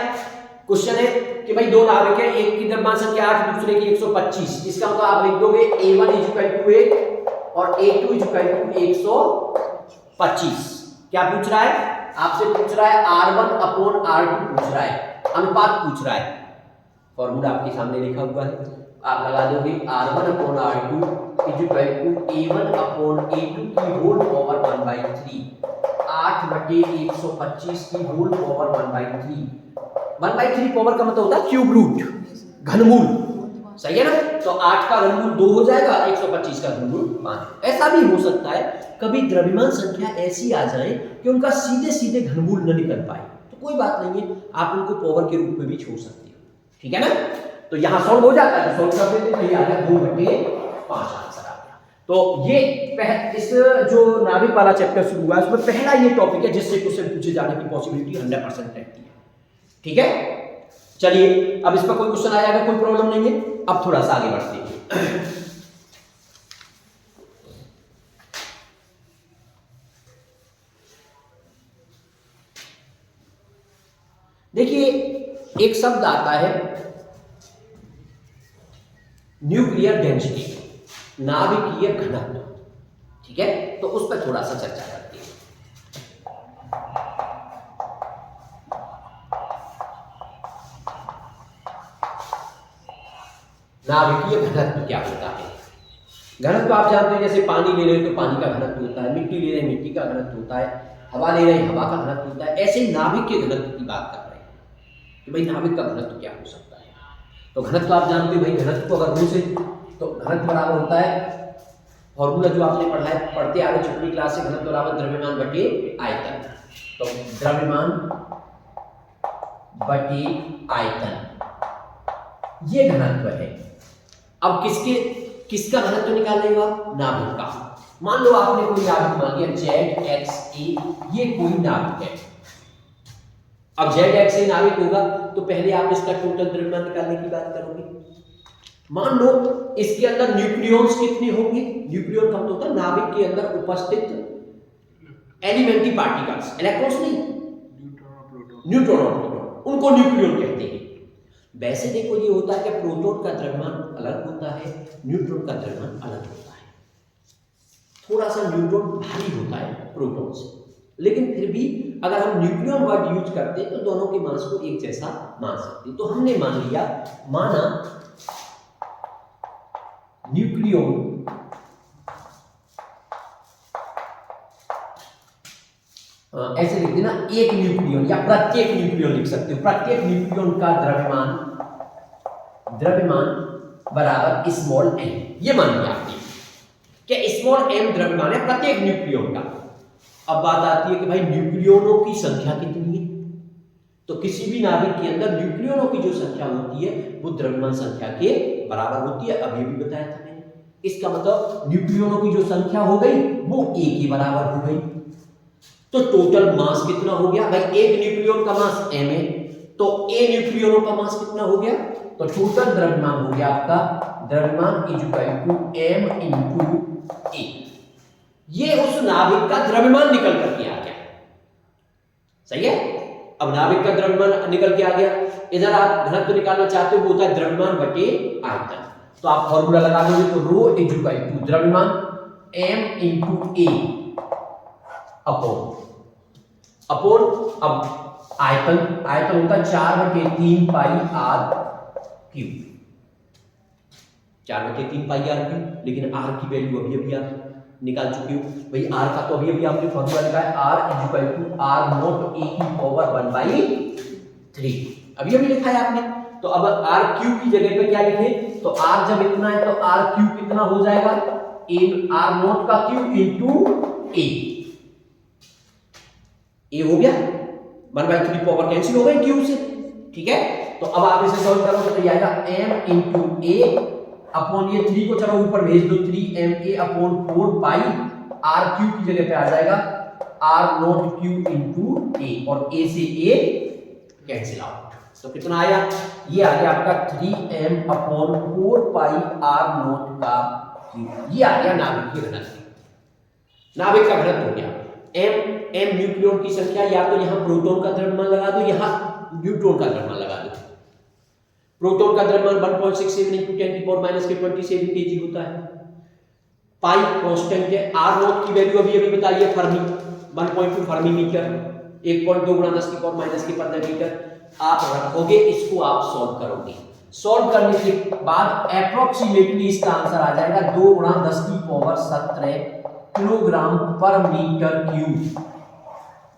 क्वेश्चन है कि भाई 2 नाभिक है, एक की द्रव्यमान संख्या 8, दूसरे की 125। इसका मतलब आप लिख दोगे a1 इज इक्वल टू 8 और a2 इज इक्वल टू 125। क्या पूछ रहा है? आपसे पूछ रहा है r1 अपॉन r2 पूछ रहा है, अनुपात पूछ रहा है। फॉर्मूला आपके सामने लिखा हुआ है, आप लगा दोगे r1 upon r2 is equal to a1 upon a2 की होल पावर 1/3। 8/125 की होल पावर 1/3। 1/3 पावर का मतलब होता है क्यूब रूट, घनमूल, सही है ना। तो 8 का घनमूल 2 हो जाएगा, 125 का घनमूल 5। ऐसा भी हो सकता है कभी द्रव्यमान संख्या ऐसी आ जाए कि उनका सीधे सीधे घनमूल न निकल पाए, तो कोई बात नहीं है, आप उनको पावर के रूप में भी छोड़ सकते हो, ठीक है ना। तो यहां सॉल्व हो जाता है, सॉल्व कर देते हैं, आ गया 2/5 आंसर आ गया। तो ये इस जो नाभिक वाला चैप्टर शुरू हुआ है उसमें पहला ये टॉपिक है जिससे क्वेश्चन पूछे जाने की पॉसिबिलिटी 100% रहती है, ठीक है। चलिए अब इस पर कोई क्वेश्चन आया, अगर कोई प्रॉब्लम नहीं है। अब थोड़ा सा आगे बढ़ते हैं। देखिए एक शब्द आता है न्यूक्लियर डेंसिटी। नाभिकीय घनत्व, ठीक है, तो उस पर थोड़ा सा चर्चा करते हैं। नाभिकीय घनत्व क्या होता है? घनत्व आप जानते हैं, जैसे पानी ले रहे हो तो पानी का घनत्व होता है, मिट्टी ले रहे हैं मिट्टी का घनत्व होता है, हवा ले रहे हैं हवा का घनत्व होता है। ऐसे ही नाभिक के घनत्व की बात कर रहे हैं कि भाई नाभिक का घनत्व क्या हो सकता है। तो घनत्व आप जानते हो भाई, घनत्व को अगर रू से, तो घनत्व बराबर होता है, फॉर्मूला जो आपने पढ़ा है, पढ़ते आ रहे छठवीं क्लास से, घनत्व बराबर द्रव्यमान बटे आयतन। तो द्रव्यमान बटे आयतन, ये घनत्व है। अब किसका घनत्व निकाल रहे हो आप? नाभिक का। मान लो आपने कोई नाभिक मान लिया ZXA, ये कोई नाभिक है। अब ZXA नाभिक होगा तो पहले आप इसका टोटल द्रव्यमान निकालने की बात करोगे। मान लो इसके अंदर न्यूक्लियॉन्स कितने होंगे? न्यूक्लियॉन का मतलब होता है नाभिक के अंदर उपस्थित एलिमेंट्री पार्टिकल्स, इलेक्ट्रॉन्स नहीं, न्यूट्रॉन और प्रोटॉन, उनको न्यूक्लियॉन कहते हैं। वैसे देखो ये होता है कि प्रोटॉन का द्रव्यमान अलग होता है, न्यूट्रॉन का द्रव्यमान अलग होता है। थोड़ा सा न्यूट्रॉन भारी होता है प्रोटॉन से, लेकिन फिर भी अगर हम न्यूक्लियॉन वर्ड यूज करते हैं तो दोनों के मास को एक जैसा मान सकते हैं। तो हमने माना न्यूक्लियॉन ऐसे लिख देना, एक न्यूक्लियॉन या प्रत्येक न्यूक्लियॉन लिख सकते हो। प्रत्येक न्यूक्लियॉन का द्रव्यमान बराबर स्मॉल m, ये मान लिया आपने कि स्मॉल m द्रव्यमान है प्रत्येक न्यूक्लियॉन का। अब बात आती है कि भाई न्यूक्लियनों की संख्या कितनी है? तो किसी भी नाभिक के अंदर न्यूक्लियनों की जो संख्या होती है वो द्रव्यमान संख्या के बराबर होती है। अभी भी बताया था मैंने। इसका मतलब न्यूक्लियनों की जो संख्या हो गई वो a के बराबर हो गई। तो टोटल मास कितना हो गया भाई? एक न्यूक्लियन का मास m है, तो a न्यूक्लियनों का मास कितना हो गया? तो टोटल द्रव्यमान हो गया आपका, द्रव्यमान is equal to m into a। ये उस नाभिक का द्रव्यमान निकल करके आ गया, सही है। अब नाभिक का द्रव्यमान निकल के आ गया, इधर आप घनत्व निकालना चाहते हो, वो होता है द्रव्यमान बटे आयतन। तो आप फॉर्मूला लगा दोगे तो रो इज इक्वल टू द्रव्यमान m इंटू a अपॉन अब आयतन होता है 4/3 pi r cube, 4/3 pi r cube. लेकिन r की वैल्यू अभी आप निकाल चुके हो भाई। r का तो अभी आपने फॉर्मूला लिखा है, r is equal to r nought a की पावर 1/3, अभी लिखा है आपने। तो अब r क्यूब की जगह पे क्या लिखे? तो r जब इतना है तो r क्यूब कितना हो जाएगा? r नॉट का क्यूब इंटू a हो गया, 1/3 पावर कैंसिल हो गई क्यूब से, ठीक है। तो अब आप इसे सॉल्व करो तो ये आएगा m इंटू a अपॉन ये 3 को चलो ऊपर भेज दो, 3ma अपॉन 4 पाई r क्यूब की जगह पे आ जाएगा r not cube into a, और a से a कैंसिल आउट। तो कितना आया? ये आ गया आपका 3m upon 4 pi r not का क्यूब। ये आ गया नाभिकीय घनत्व। नाभिक का घनत्व हो गया m न्यूक्लियन की संख्या, या तो यहाँ प्रोटॉन का द्रव्यमान लगा दो, यहाँ न्यूट्रॉन का द्रव्यमान लगा दो। प्रोटॉन का द्रव्यमान 1.67 × 10⁻27 kg होता है। पाई कांस्टेंट है, r नॉट की वैल्यू अभी बताइए, फर्मी 1.2 फर्मी मीटर, 1.2 × 10⁻³ मीटर। आप रखोगे, इसको आप सॉल्व करोगे। सॉल्व करने के बाद अप्रोक्सीमेटली इसका आंसर आ जाएगा 2 × 10⁻17 किलोग्राम पर मीटर क्यूब।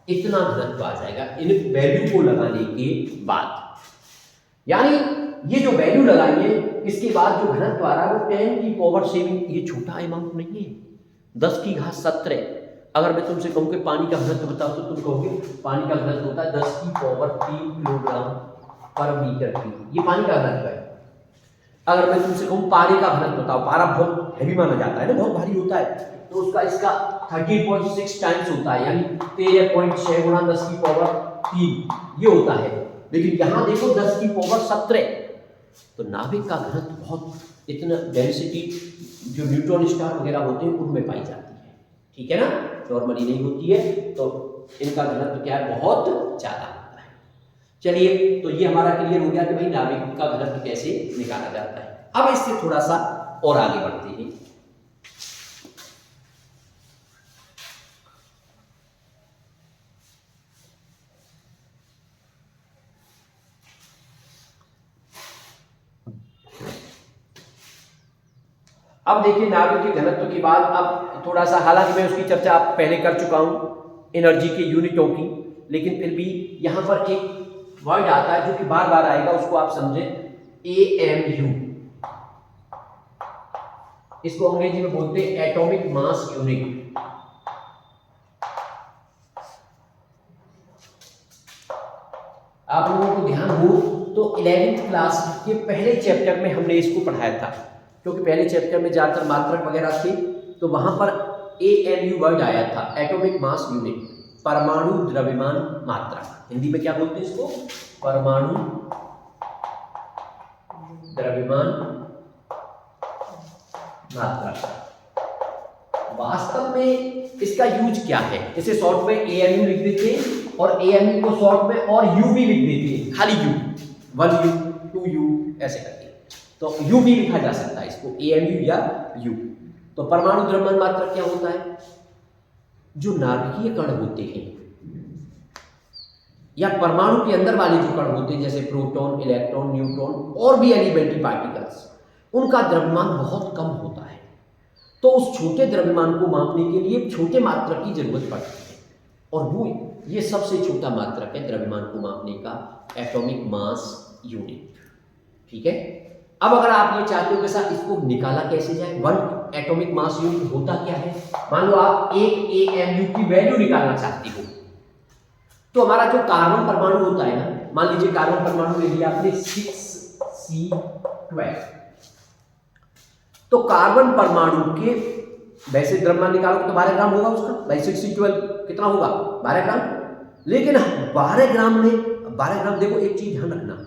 इतना घनत्व आ जाएगा इन वैल्यू को लगाने के बाद। यानी ये जो वैल्यू लगाई है इसके बाद जो घनत्व आ रहा है वो 10⁻7, ये छोटा अमाउंट नहीं है, 10⁻17। अगर मैं तुमसे कहूं कि पानी का घनत्व बताओ तो तुम कहोगे पानी का घनत्व होता है 10⁻3 किलोग्राम पर मीटर क्यूब, ये पानी का घनत्व है। अगर मैं तुमसे कहूं पानी का घनत्व बताओ, पारा बहुत हैवी माना जाता है ना, बहुत भारी होता है, तो उसका इसका 13.6 टाइम्स होता है, यानी 13.6 × 10⁻3 ये होता है। लेकिन यहाँ देखो 10⁻17, तो नाभिक का घनत्व बहुत इतना डेंसिटी जो न्यूट्रॉन स्टार वगैरह होते हैं उनमें पाई जाती है, ठीक है ना, नॉर्मली नहीं होती है। तो इनका घनत्व क्या है? बहुत ज्यादा होता है। चलिए, तो ये हमारा क्लियर हो गया कि भाई नाभिक का घनत्व कैसे निकाला जाता है। अब इससे थोड़ा सा और आगे बढ़ते हैं अब देखिए नाभिक के घनत्व के बाद अब थोड़ा सा, हालांकि मैं उसकी चर्चा आप पहले कर चुका हूं एनर्जी के यूनिटों की, लेकिन फिर भी यहां पर एक वर्ड आता है जो कि बार बार आएगा, उसको आप समझें, AMU। इसको अंग्रेजी में बोलते हैं एटॉमिक मास यूनिट। आप लोगों को ध्यान हो तो 11वीं क्लास के पहले चैप्टर में हमने इसको पढ़ाया था, क्योंकि पहले चैप्टर में ज्यादातर मात्रक वगैरह थे, तो वहां पर AMU वर्ड आया था, एटॉमिक मास यूनिट, परमाणु द्रव्यमान मात्रक। हिंदी में क्या बोलते हैं इसको? परमाणु द्रव्यमान मात्रक। वास्तव में इसका यूज क्या है? इसे शॉर्ट में AMU लिख देते हैं और AMU को शॉर्ट में और U भी लिख देते हैं, खाली U, 1U 2U ऐसे करके, तो U भी लिखा जा सकता है इसको, AMU या U। तो परमाणु द्रव्यमान मात्रक क्या होता है? जो नाभिकीय कण होते हैं या परमाणु के अंदर वाले जो कण होते हैं, जैसे प्रोटॉन, इलेक्ट्रॉन, न्यूट्रॉन और भी एलिमेंट्री पार्टिकल्स, उनका द्रव्यमान बहुत कम होता है। तो उस छोटे द्रव्यमान को मापने के लिए छोटे मात्रक की जरूरत पड़ती है, और वो ये सबसे छोटा मात्रक है द्रव्यमान को मापने का, एटॉमिक मास यूनिट। ठीक है, अब अगर आप ये चाहते हो कि सर इसको निकाला कैसे जाए, 1 एटॉमिक मास यूनिट होता क्या है? मान लो आप एक AMU की वैल्यू निकालना चाहते हो, तो हमारा जो कार्बन परमाणु होता है ना, मान लीजिए कार्बन परमाणु ले लिया आपने 6C12, तो कार्बन परमाणु के वैसे द्रव्यमान निकालोगे तो 12 ग्राम होगा उसका, भाई 6C12 कितना होगा? 12 ग्राम। लेकिन 12 ग्राम में, 12 ग्राम, देखो एक चीज ध्यान रखना,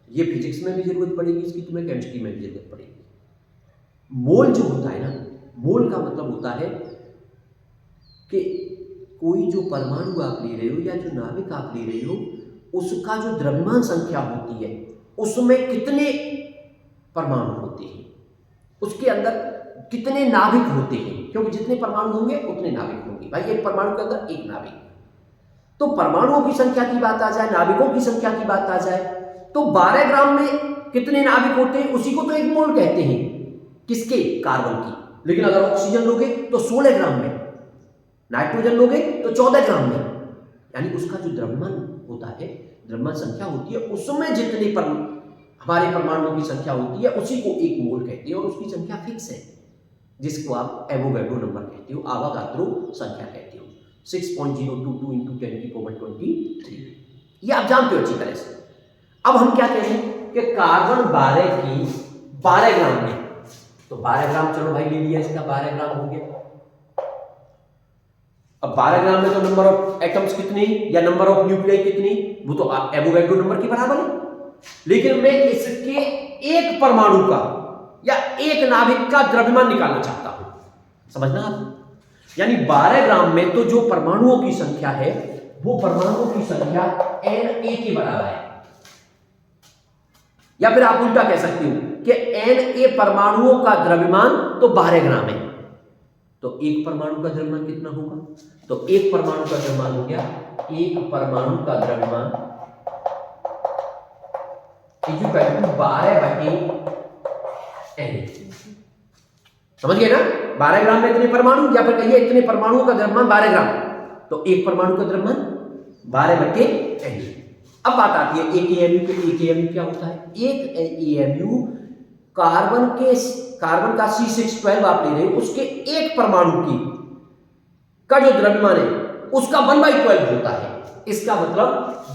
ये फिजिक्स में भी जरूरत पड़ेगी इसकी, तुम्हें केमिस्ट्री में भी जरूरत पड़ेगी। मोल जो होता है ना, मोल का मतलब होता है कि कोई जो परमाणु आप ले रहे हो या जो नाभिक आप ले रहे हो, उसका जो द्रव्यमान संख्या होती है उसमें कितने परमाणु होते हैं, उसके अंदर कितने नाभिक होते हैं, क्योंकि जितने परमाणु होंगे उतने नाभिक होंगे। भाई एक परमाणु के अंदर एक नाभिक, तो परमाणुओं की संख्या की बात आ जाए, नाभिकों की संख्या की बात आ जाए, तो 12 ग्राम में कितने नाभिक होते हैं, उसी को तो एक मोल कहते हैं, किसके? कार्बन की। लेकिन अगर ऑक्सीजन लोगे तो 16 ग्राम में, नाइट्रोजन लोगे तो 14 ग्राम में, यानी उसका जो द्रव्यमान होता है, द्रव्यमान संख्या होती है, उसमें जितने हमारे परमाणुओं की संख्या होती है उसी को एक मोल कहते हैं, और उसकी संख्या फिक्स है, जिसको आप एवोगैड्रो नंबर कहते हो, आवागाद्रो संख्या कहते हो, 6.022 × 10⁻23। ये आप जानते हो अच्छी तरह से। अब हम क्या कह रहे हैं कि कार्बन 12 की 12 ग्राम में, तो 12 ग्राम चलो भाई ले लिया, इसका 12 ग्राम हो गया। अब 12 ग्राम में तो नंबर ऑफ एटम्स कितने या नंबर ऑफ न्यूक्लियाई कितनी, वो तो एवोगैड्रो नंबर के बराबर है। लेकिन मैं इसके एक परमाणु का या एक नाभिक का द्रव्यमान निकालना चाहता हूं, समझना आप। यानी 12 ग्राम में तो जो परमाणुओं की संख्या है वो परमाणुओं की संख्या Na के बराबर है, या फिर आप उल्टा कह सकते हो कि Na परमाणुओं का द्रव्यमान तो 12 ग्राम है, तो एक परमाणु का द्रव्यमान कितना होगा? तो एक परमाणु का द्रव्यमान हो गया, एक परमाणु का द्रव्यमान 12/Na। समझ गए ना? 12 ग्राम में इतने परमाणु, या फिर कहिए इतने परमाणुओं का द्रव्यमान 12 ग्राम, तो एक परमाणु का द्रव्यमान 12/Na। अब बात आती है एक AMU के। एक AMU क्या होता है? एक AMU कार्बन का C612 आप ले रहे हो, उसके एक परमाणु की का जो द्रव्यमान है उसका 1/12 होता है। इसका मतलब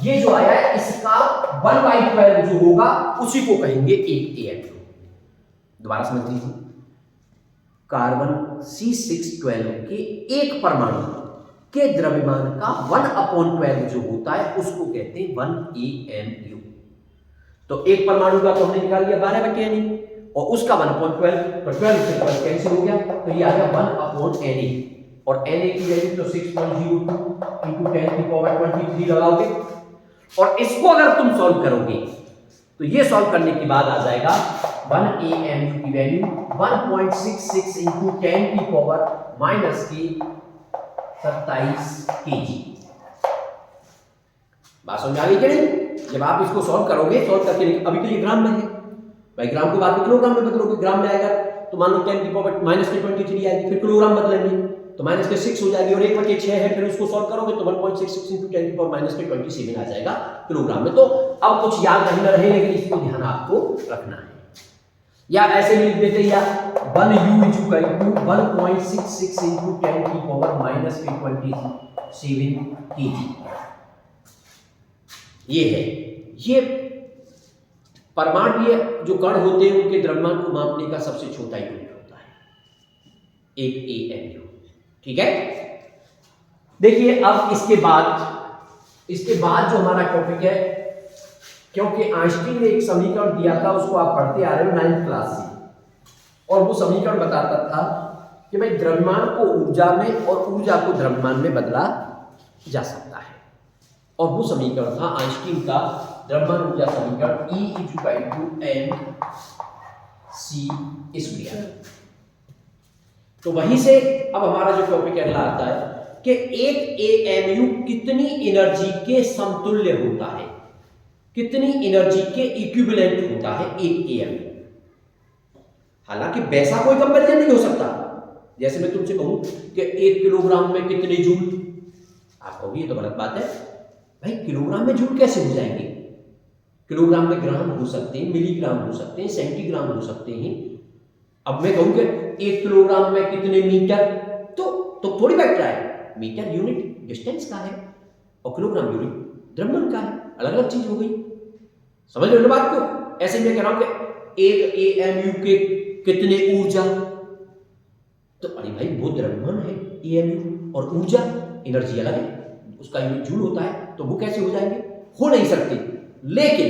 ये जो आया है इसका 1/12 जो होगा उसी को कहेंगे एक AMU। दोबारा समझ लीजिए, कार्बन C612 के एक परमाणु के द्रव्यमान का 1/12 जो होता है उसको कहते हैं 1 AMU। तो एक परमाणु का तो हमने निकाल लिया 12/Na, और उसका 1/12, तो 12 से 12 कैंसिल हो गया, तो ये आ गया 1/Na, और Na की वैल्यू तो 6.02 × 10⁻23 लगाओगे, और इसको अगर तुम सॉल्व करोगे तो ये सॉल्व करने के बाद आ जाएगा 1 AMU की वैल्यू 1.66 × 10⁻27 kg। बात समझ आ गई कि नहीं? जब आप इसको सॉल्व करोगे, सॉल्व करके अभी तो ये ग्राम में है भाई, ग्राम को बाद में किलोग्राम में बदलोगे, ग्राम में आएगा तो मान लो 10 की पावर माइनस के 23 आएगी, फिर किलोग्राम बदलेंगे तो माइनस के 6 हो जाएगी और 1/6 है, फिर उसको सॉल्व करोगे तो 1.66 into 10 की पावर माइनस के 27 आ जाएगा किलोग्राम में। तो अब कुछ याद नहीं रहे, लेकिन इसको ध्यान आपको रखना है। या ऐसे लिख देते या 1U = 1.66 into 10 की पावर माइनस के 27 kg। ये है, ये परमाणु जो कण होते हैं उनके द्रव्यमान को मापने का सबसे छोटा यूनिट होता है, एक AMU। ठीक है, देखिए अब इसके बाद जो हमारा टॉपिक है, क्योंकि आइंस्टीन ने एक समीकरण दिया था, उसको आप पढ़ते आ रहे हो 9th क्लास से, और वो समीकरण बताता था कि भाई द्रव्यमान को ऊर्जा में और ऊर्जा को द्रव्यमान में बदला जा सकता है, और वो समीकरण था आइंस्टीन का द्रव्यमान ऊर्जा समीकरण E = mc²। तो वहीं से अब हमारा जो टॉपिक अगला आता है कि एक AMU कितनी एनर्जी के समतुल्य होता है, कितनी एनर्जी के इक्विवेलेंट होता है एक AMU। हालांकि वैसा कोई कंपैरिजन नहीं हो सकता, जैसे मैं तुमसे कहूं कि 1 किलोग्राम में कितने जूल, आप कहोगे ये तो गलत बात है। भाई किलोग्राम में जूल कैसे हो जाएंगे? किलोग्राम में ग्राम हो सकते हैं, मिलीग्राम हो सकते हैं, सेंटीग्राम हो सकते हैं। अब मैं कहूं कि 1 किलोग्राम में कितने मीटर, तो थोड़ी बैठ रहा है, मीटर यूनिट डिस्टेंस का है और किलोग्राम यूनिट द्रव्यमान का है, अलग अलग चीज हो गई। समझ रहे हो बात को? ऐसे मैं कह रहा हूं कि एक AMU के कितने ऊर्जा, तो अरे भाई वो द्रव्यमान है AMU, और ऊर्जा एनर्जी अलग है, उसका यूनिट जूल होता है, तो वो कैसे हो जाएंगे? हो नहीं सकते। लेकिन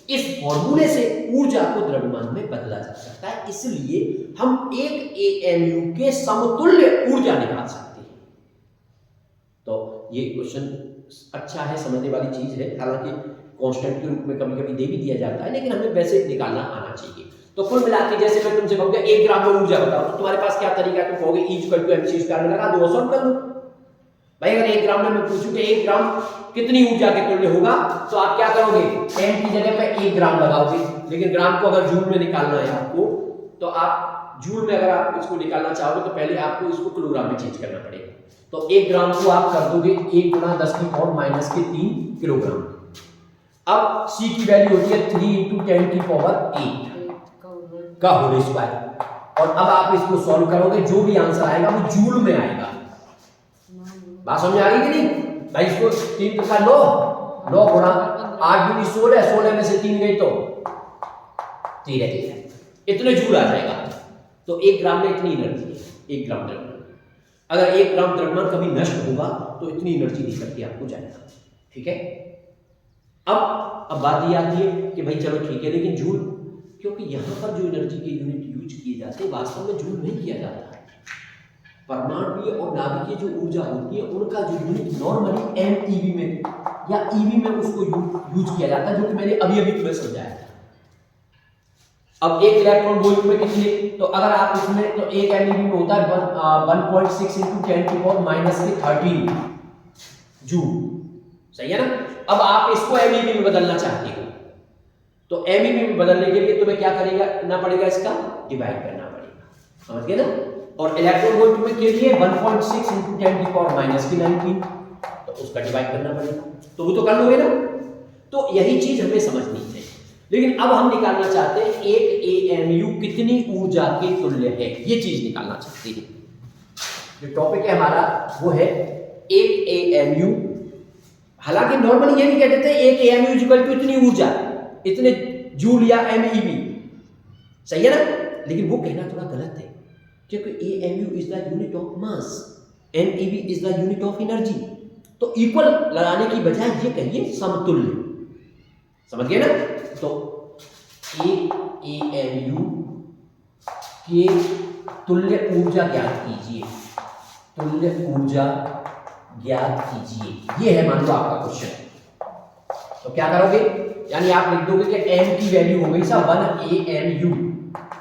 इस फॉर्मूले से ऊर्जा को द्रव्यमान में बदला जा सकता है, इसलिए हम एक AMU के समतुल्य ऊर्जा निकाल सकते हैं। तो ये क्वेश्चन अच्छा है, समझने वाली चीज है, हालांकि कांस्टेंट के रूप में कभी कभी दे भी दिया जाता है, लेकिन हमें वैसे निकालना आना चाहिए। तो कुल मिला के जैसे मैं तुमसे कहूंगा 1 ग्राम में ऊर्जा बताओ, तो तुम्हारे पास क्या तरीका है? तुम कहोगे E = mc² में लगा दो, सॉल्व कर लो। भाई अगर 1 ग्राम में मैं पूछूं कि 1 ग्राम कितनी ऊर्जा के तुल्य होगा, तो आप क्या करोगे? m की जगह पे 1 ग्राम लगाओगे, लेकिन ग्राम को अगर जूल में निकालना है आपको, तो आप जूल में अगर आप इसको निकालना चाहोगे तो पहले आपको इसको किलोग्राम में चेंज करना पड़ेगा। तो 1 ग्राम को आप कर दोगे 1 × 10⁻³ किलोग्राम। अब C की वैल्यू होती है 3 × 10⁸ का होल स्क्वायर, और अब आप इसको सॉल्व करोगे, जो भी आंसर आएगा वो जूल में आएगा। बात समझ आ रही कि नहीं? भाई इसको 3 का 9 गुणा 8 दूनी 16, 16 में से 3 गई तो 13, इतने जूल आ जाएगा। तो 1 ग्राम में इतनी एनर्जी है, 1 ग्राम द्रव्यमान। अगर 1 ग्राम द्रव्यमान कभी नष्ट होगा तो इतनी एनर्जी दे करके आपको जाएगा। ठीक है, अब बात ये आती है कि भाई चलो ठीक है, लेकिन जूल, क्योंकि यहां पर जो एनर्जी के यूनिट यूज किए जाते हैं वास्तव में जूल नहीं किया जाता है। परमाणु और नाभिकीय जो ऊर्जा होती है उनका जो यूनिट नॉर्मली MeV में या EV में उसको यूज किया जाता है, जो कि मैंने अभी तुम्हें समझाया था। अब 1 इलेक्ट्रॉन वोल्ट में कितने, तो अगर आप इसमें, तो 1 MeV में होता है 1.6 × 10⁻13 जूल, सही है ना? अब आप इसको MeV में बदलना चाहते हो, तो MeV में बदलने के लिए तुम्हें क्या करना पड़ेगा? इसका डिवाइड करना पड़ेगा, समझ गए ना? और इलेक्ट्रॉन वोल्ट में के लिए 1.6 × 10⁻19, तो उसका डिवाइड करना पड़ेगा, तो वो तो कर लोगे ना? तो यही चीज हमें समझनी चाहिए। लेकिन अब हम निकालना चाहते हैं एक AMU कितनी ऊर्जा के तुल्य है, ये चीज निकालना चाहते हैं। जो टॉपिक है हमारा वो है एक AMU। हालांकि नॉर्मली ये नहीं कहते थे एक AMU = इतनी ऊर्जा, इतने जूल या MeV, सही है ना? लेकिन वो कहना थोड़ा गलत है, क्योंकि AMU is the unit of mass, MeV is the unit of energy। तो इक्वल लगाने की बजाय ये कहिए समतुल्य, समझ गए ना? तो एक AMU के तुल्य ऊर्जा ज्ञात कीजिए, तुल्य ऊर्जा ज्ञात कीजिए, ये है मान लो आपका क्वेश्चन। तो क्या करोगे? यानी आप लिख दोगे कि m की वैल्यू हो गई 1 AMU,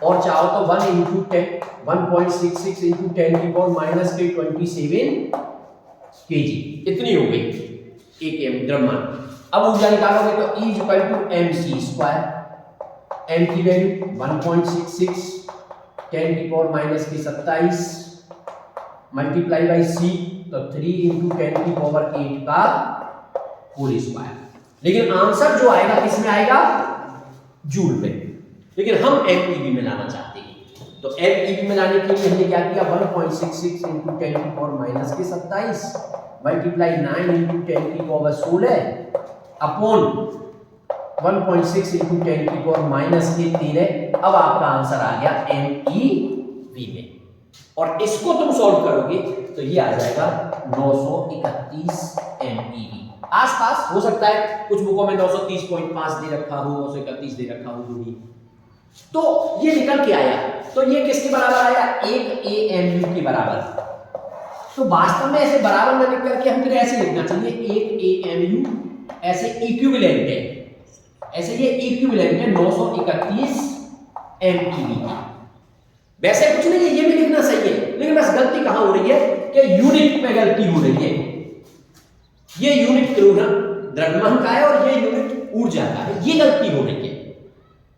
और चाहो तो 1.66 × 10⁻⁻27 kg, इतनी हो गई एक AMU द्रव्यमान। अब ऊर्जा निकालोगे तो E = mc², m की वैल्यू 1.66 10 की पावर माइनस की 27 मल्टीप्लाई बाई सी, तो 3 इंटू 10 की पावर 8 का होल स्क्वायर। लेकिन आंसर जो आएगा किसमें आएगा? जूल में। लेकिन हम एमईबी में लाना चाहते हैं, तो एमईबी में लाने के लिए हमने क्या किया? 1.66 इंटू 10 की पावर माइनस के 27 मल्टीप्लाई 9 इंटू 10 की पावर 16 अपॉन 1.6 इंटू 10 की पावर माइनस के 13। अब आपका आंसर आ गया एमईबी में, और इसको तुम सॉल्व करोगे तो ये आ जाएगा 931 एमईबी। आसपास हो सकता है, कुछ बुकों में 930.5 दे रखा हो, 931 दे रखा हो, जो भी। तो ये निकल के आया, तो ये किसके बराबर आया? 1 एएमयू के बराबर। तो वास्तव में ऐसे बराबर ना लिख करके हम फिर ऐसे लिखना चाहिए 1 एएमयू, ऐसे इक्विवेलेंट है, ऐसे ये इक्विवेलेंट है 931 एमईबी की। वैसे कुछ नहीं है, ये भी लिखना सही है, लेकिन बस गलती कहां हो रही है कि यूनिट में गलती हो रही है। ये यूनिट द्रव्यमान का है और ये यूनिट ऊर्जा का है, ये गलती हो रही है,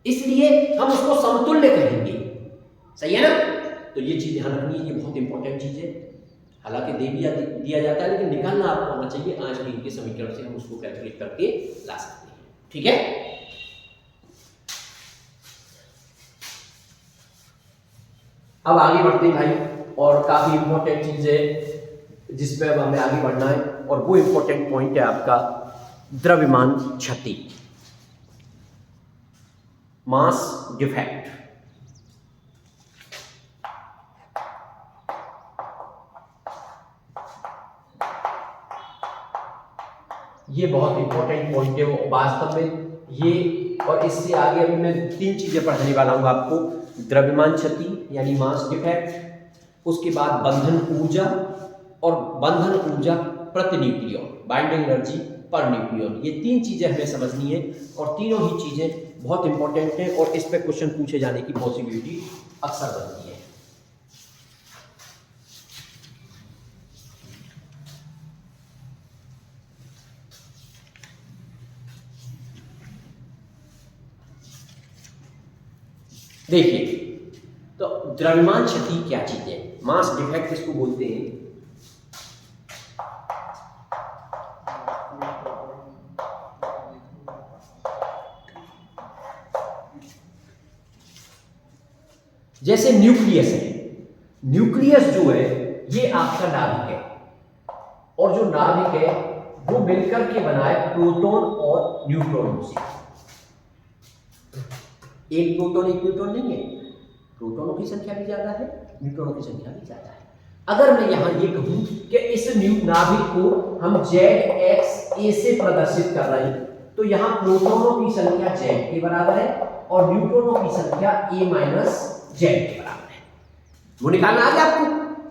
इसलिए हम उसको समतुल्य कहेंगे। सही है ना? तो ये चीज ध्यान रखनी है, ये बहुत इंपॉर्टेंट चीज है। हालांकि दे दिया जाता है, लेकिन निकालना आपको आना चाहिए। आज भी इनके समीकरण से हम उसको कैलकुलेट करके ला सकते हैं। ठीक है, अब आगे बढ़ते हैं भाई, और काफी इंपॉर्टेंट चीज है जिस पे अब हमें आगे बढ़ना है, और वो इंपॉर्टेंट पॉइंट है आपका द्रव्यमान क्षति, मास डिफेक्ट। ये बहुत इंपॉर्टेंट पॉइंट है वो वास्तव में ये, और इससे आगे अभी मैं 3 चीजें पढ़ाने वाला हूं आपको। द्रव्यमान क्षति यानी मास डिफेक्ट, उसके बाद बंधन ऊर्जा, और बंधन ऊर्जा प्रति nucleon, binding energy per nucleon. ये 3 चीजें हमें समझनी है, और तीनों ही चीजें बहुत इंपॉर्टेंट हैं, और इस पे क्वेश्चन पूछे जाने की पॉसिबिलिटी अक्सर बनती है। देखिए, तो द्रव्यमान क्षति क्या चीज है? मास डिफेक्ट इसको बोलते हैं। जैसे न्यूक्लियस है, न्यूक्लियस जो है ये आपका नाभिक है, और जो नाभिक है वो मिलकर के बना है प्रोटॉन और न्यूट्रॉनों से। एक प्रोटॉन एक न्यूट्रॉन नहीं है, प्रोटॉनों की संख्या भी ज्यादा है, न्यूट्रॉनों की संख्या भी ज्यादा है। अगर मैं यहां ये कहूं कि इस नाभिक को हम ZXA से प्रदर्शित कर रहे हैं, तो यहां प्रोटॉनों की संख्या Z के बराबर है और न्यूट्रॉनों की संख्या A माइनस Z के बराबर है। वो निकालना आ गया आपको?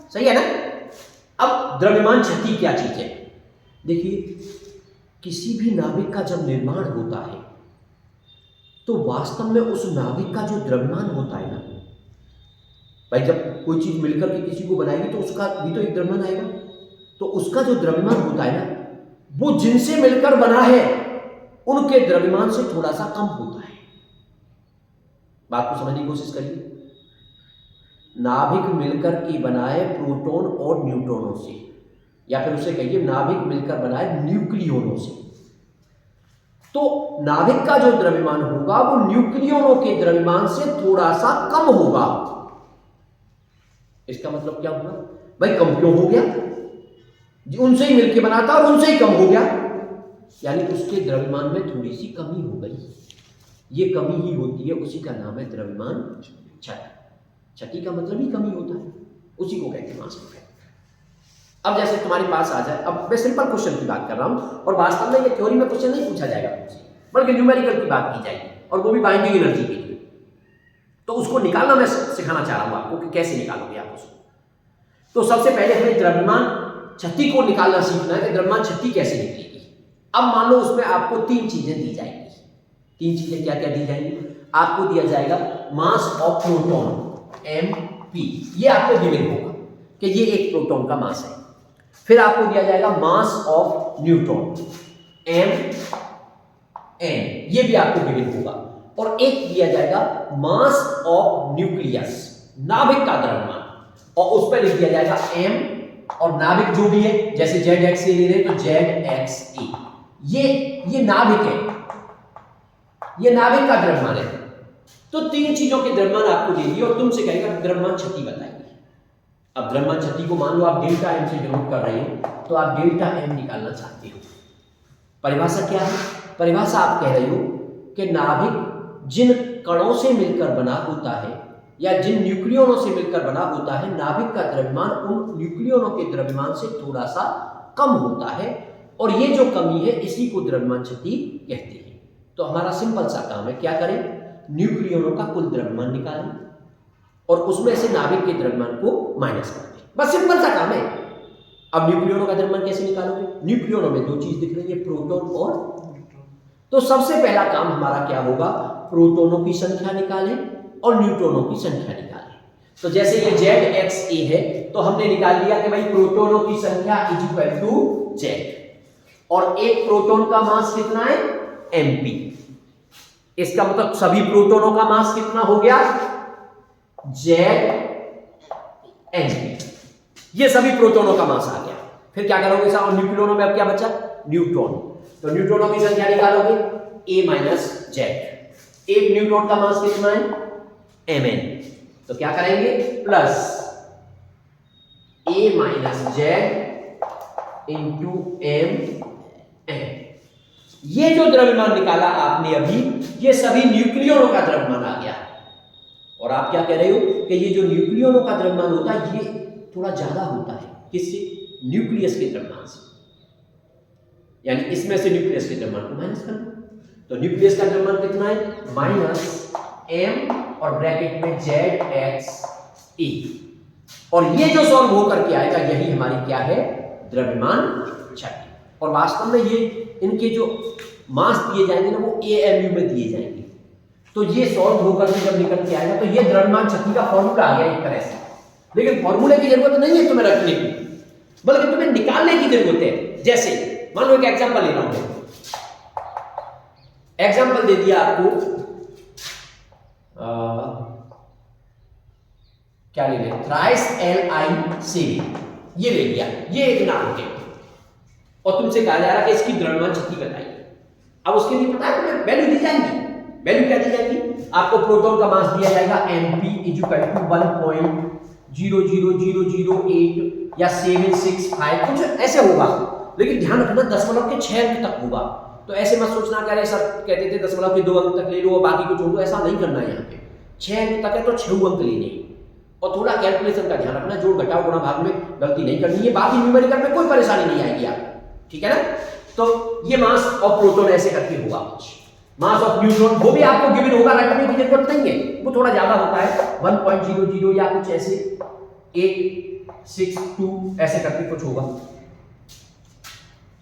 सही है ना? अब द्रव्यमान क्षति क्या चीज है? देखिए, किसी भी नाभिक का जब निर्माण होता है तो वास्तव में उस नाभिक का जो द्रव्यमान होता है ना भाई, जब कोई चीज मिलकर के किसी को बनाएगी तो उसका भी तो एक द्रव्यमान आएगा, तो उसका जो द्रव्यमान होता है ना, वो जिनसे मिलकर बना है उनके द्रव्यमान से थोड़ा सा कम होता है। बात को समझने की कोशिश करिए। नाभिक मिलकर के बना है प्रोटॉन और न्यूट्रॉनों से, या फिर उसे कहिए नाभिक मिलकर बना है न्यूक्लियोनों से। तो नाभिक का जो द्रव्यमान होगा वो न्यूक्लियोनों के द्रव्यमान से थोड़ा सा कम होगा। इसका मतलब क्या हुआ भाई? कम क्यों हो गया? उनसे ही मिलकर बना था और उनसे ही कम हो गया, यानी उसके द्रव्यमान में थोड़ी सी कमी हो गई। ये कमी ही होती है, उसी का नाम है द्रव्यमान क्षति। क्षति का मतलब ही कमी होता है, उसी को कहते हैं मास डिफेक्ट। अब जैसे तुम्हारे पास आ जाए, अब मैं सिंपल क्वेश्चन की बात कर रहा हूं, और वास्तव में ये थ्योरी में क्वेश्चन नहीं पूछा जाएगा तुमसे, बल्कि न्यूमेरिकल की बात की जाएगी, और वो भी बाइंडिंग एनर्जी के लिए। तो उसको निकालना मैं सिखाना चाह रहा हूं आपको कि कैसे निकालोगे आप उसको। तो सबसे पहले हमें द्रव्यमान क्षति को निकालना सीखना है कि द्रव्यमान क्षति कैसे निकलेगी। अब मान लो उसमें आपको 3 चीजें दी जाएंगी। 3 चीजें क्या क्या दी जाएंगी? आपको दिया जाएगा मास ऑफ प्रोटॉन MP, ये आपको गिवन होगा कि ये एक प्रोटॉन का मास है। फिर आपको दिया जाएगा मास ऑफ न्यूट्रॉन MN, ये भी आपको गिवन होगा। और एक दिया जाएगा मास ऑफ न्यूक्लियस नाभिक का द्रव्यमान, और उस पर लिख दिया जाएगा m, और नाभिक जो भी है, जैसे ZXA ले रहे तो ZXA, ये नाभिक है, ये नाभिक का द्रव्यमान है। तो तीन चीजों के द्रव्यमान आपको दे दिए और तुमसे कहेगा द्रव्यमान क्षति बताइए। अब द्रव्यमान क्षति को मान लो आप डेल्टा m से डिनोट कर रहे हो, तो आप डेल्टा m निकालना चाहते हो। परिभाषा क्या है? परिभाषा आप कह रहे हो कि नाभिक जिन कणों से मिलकर बना होता है या जिन न्यूक्लियनों से मिलकर बना होता है, नाभिक का द्रव्यमान उन न्यूक्लियनों के द्रव्यमान से थोड़ा सा कम होता है, और ये जो कमी है इसी को द्रव्यमान क्षति कहते हैं। तो हमारा सिंपल सा काम है, क्या करें? न्यूक्लियनों का कुल द्रव्यमान निकालें और उसमें से नाभिक के द्रव्यमान को माइनस कर दें। बस सिंपल सा काम है। अब न्यूक्लियनों का द्रव्यमान कैसे निकालोगे? न्यूक्लियनों में दो चीज दिख रही है, प्रोटॉन और न्यूट्रॉन। तो सबसे पहला काम हमारा क्या होगा? प्रोटोनों की संख्या निकालें और न्यूट्रॉनों की संख्या निकालें। तो जैसे ये ZXA है तो हमने निकाल लिया कि भाई प्रोटोनों की संख्या इज इक्वल टू Z, और एक प्रोटोन का मास कितना है? MP। इसका मतलब सभी प्रोटोनों का मास कितना हो गया? ZNP। ये सभी प्रोटोनों का मास आ गया। फिर क्या करोगे साहब? न्यूक्लियनों में अब क्या बचा? न्यूट्रॉन। तो न्यूट्रॉनों की संख्या निकालोगे A माइनस Z। एक न्यूट्रॉन का मास कितना है? Mn। तो क्या करेंगे? Plus A minus Z into Mn। ये जो द्रव्यमान निकाला आपने अभी, ये सभी न्यूक्लियनों का द्रव्यमान आ गया। और आप क्या कह रहे हो कि ये जो न्यूक्लियनों का द्रव्यमान होता है ये थोड़ा ज्यादा होता है। किससे? न्यूक्लियस के द्रव्यमान से। यानी इसमें से न्यूक्लियस के द्रव्यमान को माइनस कर दो। तो न्यूक्लियस का द्रव्यमान कितना है? माइनस m और ब्रैकेट में ZXA। और ये जो सॉल्व होकर के आएगा यही हमारी क्या है? द्रव्यमान क्षति। और वास्तव में ये इनके जो मास दिए जाएंगे ना वो AMU में दिए जाएंगे। तो ये सॉल्व होकर के जब निकल के आएगा तो ये द्रव्यमान क्षति का फॉर्मूला आ गया एक तरह से। लेकिन फॉर्मूले की जरूरत नहीं है तुम्हें रखने की, बल्कि तुम्हें निकालने की जरूरत है। जैसे मान लो एक एग्जांपल ले रहा हूं, एग्जांपल दे दिया आपको, क्या ले लिया? थ्राइस Li7, ये ले लिया, ये एक नाम है, और तुमसे कहा जा रहा है कि इसकी द्रव्यमान क्षति बताइए। अब उसके लिए पता है तुम्हें वैल्यू दी जाएगी। वैल्यू क्या दी जाएगी? आपको प्रोटॉन का मास दिया जाएगा MP इक्वल टू 1.00008 या 765, कुछ ऐसे होगा। लेकिन ध्यान रखना दशमलव के 6 अंक तक होगा। तो ऐसे मत सोचना कह रहे सब कहते थे दशमलव के 2 अंक तक ले लो और बाकी को छोड़ दो, ऐसा नहीं करना है। यहाँ पे 6 अंक तक है तो 6 अंक लेने, और थोड़ा कैलकुलेशन का ध्यान रखना, जोड़ घटाव गुणा भाग में गलती नहीं करनी है। बाकी न्यूमेरिकल में कोई परेशानी नहीं आएगी आपको, ठीक है ना? तो ये मास ऑफ प्रोटॉन ऐसे करके होगा कुछ। मास ऑफ न्यूट्रॉन वो भी आपको गिवन होगा, रटने की जरूरत नहीं है, वो थोड़ा ज्यादा होता है 1.00 या कुछ ऐसे 862 ऐसे करके कुछ होगा।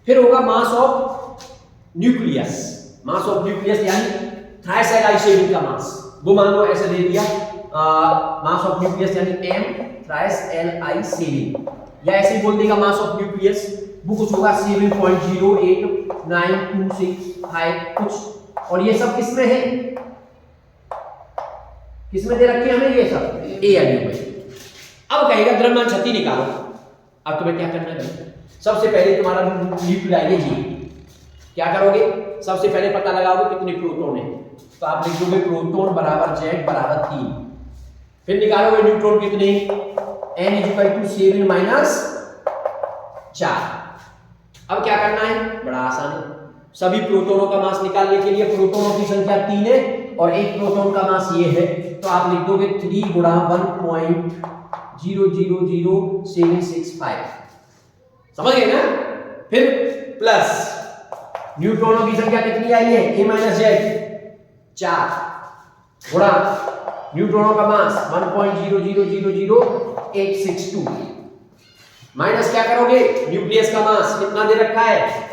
फिर होगा mass of nucleus. Mass of nucleus यानी थ्राइस Li7 का मास, वो मान लो ऐसे दे दिया, मास ऑफ न्यूक्लियस यानी M थ्राइस Li7, या ऐसे बोल देगा मास ऑफ न्यूक्लियस, वो कुछ होगा 7.08926 कुछ। और ये सब किसमें है? किसमें दे रखे हमें? ये सब AMU में। अब कहेगा द्रव्यमान क्षति निकालो। अब तुम्हें क्या करना है? सबसे पहले तुम्हारा न्यूक्लियाई है ये, क्या करोगे? सबसे पहले पता लगाओगे कितने प्रोटॉन है, तो आप लिख दोगे प्रोटॉन बराबर Z बराबर 3। फिर निकालोगे न्यूट्रॉन कितने? N equal to 7 minus 4। अब क्या करना है? बड़ा आसान है। सभी प्रोटॉनों का मास निकालने के लिए प्रोटॉनों की संख्या 3 है और एक प्रोटॉन का मास ये है, तो आप लिख दोगे 3 गुणा 1.000765। समझ गए ना? फिर प्लस न्यूट्रॉनों की संख्या कितनी आई है? A माइनस Z 4 गुणा न्यूट्रॉनों का मास 1.0000862 माइनस क्या करोगे? न्यूक्लियस का मास कितना दे रखा है?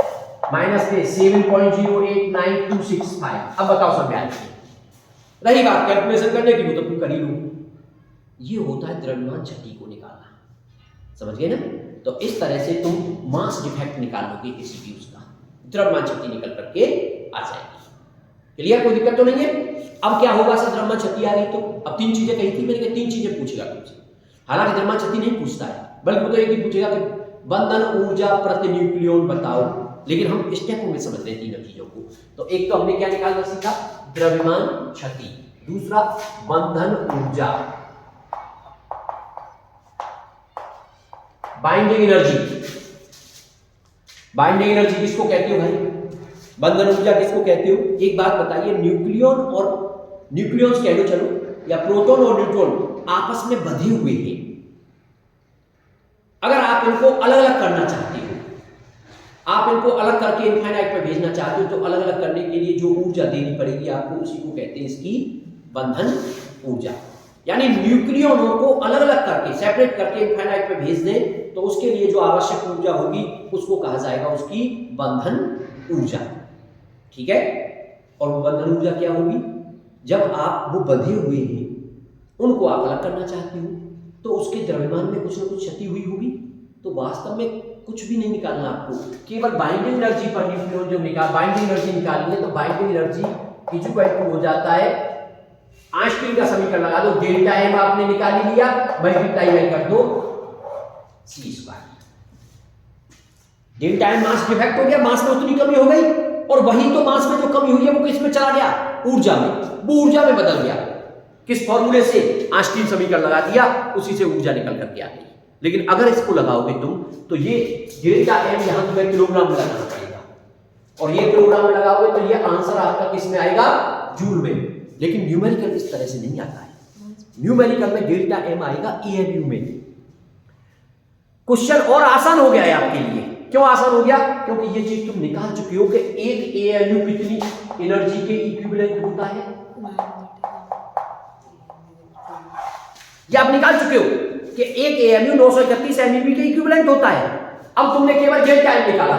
माइनस के 7.089265। अब बताओ सब याद रही बात कैलकुलेशन करने की, वो तो तुम कर ही लो। ये होता है द्रव्यमान क्षति को निकालना, समझ गए ना? तो इस तरह से तुम मास डिफेक्ट निकाल लोगे किसी भी उसका, द्रव्यमान क्षति निकल करके आ जाएगी। क्लियर, कोई दिक्कत तो नहीं है। अब क्या होगा सर, द्रव्यमान क्षति आ गई तो अब 3 चीजें कही थी मैंने कि 3 चीजें पूछेगा तुमसे। हालांकि द्रव्यमान क्षति नहीं पूछता है, बल्कि वो तो एक ही पूछेगा कि बंधन ऊर्जा प्रति न्यूक्लियन बताओ। लेकिन हम स्टेपों में समझ रहे हैं तीनों चीजों को। तो एक तो हमने क्या निकालना सीखा, द्रव्यमान क्षति, दूसरा बंधन ऊर्जा, बाइंडिंग एनर्जी। बाइंडिंग एनर्जी किसको कहते हो भाई, बंधन ऊर्जा किसको कहते हो? एक बात बताइए, न्यूक्लियन और न्यूक्लियंस कह लो चलो, या प्रोटॉन और न्यूट्रॉन आपस में बंधे हुए हैं। अगर आप इनको अलग अलग करना चाहते हो, आप इनको अलग करके इनफाइनाइट पर भेजना चाहते हो, तो अलग अलग करने के लिए जो ऊर्जा देनी पड़ेगी आपको, उसी को कहते हैं इसकी बंधन ऊर्जा। यानी न्यूक्लियनों को अलग अलग करके, सेपरेट करके इनफाइनाइट पर भेज दें तो उसके लिए जो आवश्यक ऊर्जा होगी उसको कहा जाएगा उसकी बंधन ऊर्जा। ठीक है, और वो बंधन ऊर्जा क्या होगी, जब आप वो बंधे हुए हैं उनको आप अलग करना चाहते हो तो उसके द्रव्यमान में कुछ ना कुछ क्षति हुई होगी। तो वास्तव में कुछ भी नहीं निकालना आपको, केवल बाइंडिंग एनर्जी पर न्यूक्लियन जो बाइंडिंग एनर्जी निकालनी है, तो बाइंडिंग एनर्जी इक्वल टू हो जाता है, आइंस्टीन का समीकरण लगा दो, डेल्टा एम आपने निकाल लिया, मल्टीप्लाई बाई कर दो C square. Delta M mass defect हो गया, मास में उतनी कमी हो गई, और वही तो मास में जो कमी हुई है वो किस में चला गया, ऊर्जा में, वो ऊर्जा में बदल गया। किस फॉर्मूले से, आइंस्टीन समीकरण लगा दिया, उसी से ऊर्जा निकल करके आ गई। लेकिन अगर इसको लगाओगे तुम तो ये डेल्टा एम यहां तुम्हें किलोग्राम में लगाना पड़ेगा, और ये किलोग्राम में लगाओगे तो ये आंसर आपका किस में आएगा, जूल में। लेकिन न्यूमेरिकल इस तरह से नहीं आता है, न्यूमेरिकल में डेल्टा एम आएगा एएमयू में। क्वेश्चन और आसान हो गया है आपके लिए। क्यों आसान हो गया, क्योंकि ये चीज तुम निकाल चुके हो कि एक एएमयू कितनी एनर्जी के इक्विवेलेंट होता है, ये आप निकाल चुके हो कि एक एएमयू 931 एमईवी के इक्विवेलेंट होता है। अब तुमने केवल डेल्टा एम निकाला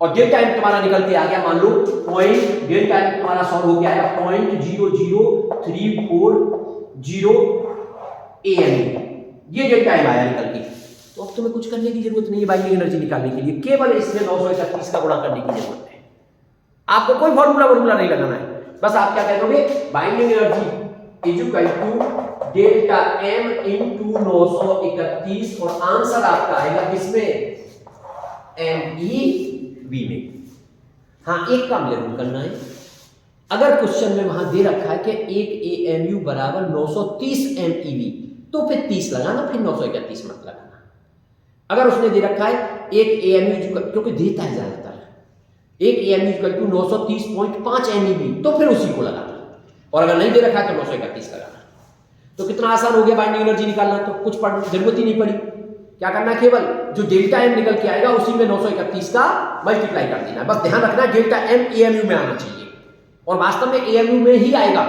और डेल्टा एम तुम्हारा निकल के आ गया, मान लो पॉइंट, डेल्टा एम तुम्हारा सॉल्व हो गया है 0.00340 एएमयू, ये डेल्टा एम आया निकल के। तो अब तुम्हें कुछ करने की जरूरत नहीं है बाइंडिंग एनर्जी निकालने के लिए, केवल इसमें 931 का गुणा करने की जरूरत है। आपको कोई फॉर्मूला नहीं लगाना है, बस आप क्या कह दोगे, binding energy is equal to delta M into 931, और आंसर आपका आएगा किसमें, एमईवी में। हाँ, एक काम जरूर करना है, अगर क्वेश्चन में वहां दे रखा है कि एक एएमयू बराबर 930 एमईवी, तो फिर 30 लगाना, फिर 931 मत लगाना। अगर उसने दे रखा है एक एएमयू, क्योंकि देता है ज्यादातर, एक एएमयू इक्वल टू 930.5 एमईवी, तो फिर उसी को लगाना, और अगर नहीं दे रखा है तो 931 लगाना। तो कितना आसान हो गया बाइंडिंग एनर्जी निकालना, तो कुछ जरूरत ही नहीं पड़ी। क्या करना है, केवल जो डेल्टा एम निकल के आएगा उसी में 931 का मल्टीप्लाई कर देना है। बस ध्यान रखना डेल्टा एम एएमयू में आना चाहिए, और वास्तव में एएमयू में ही आएगा,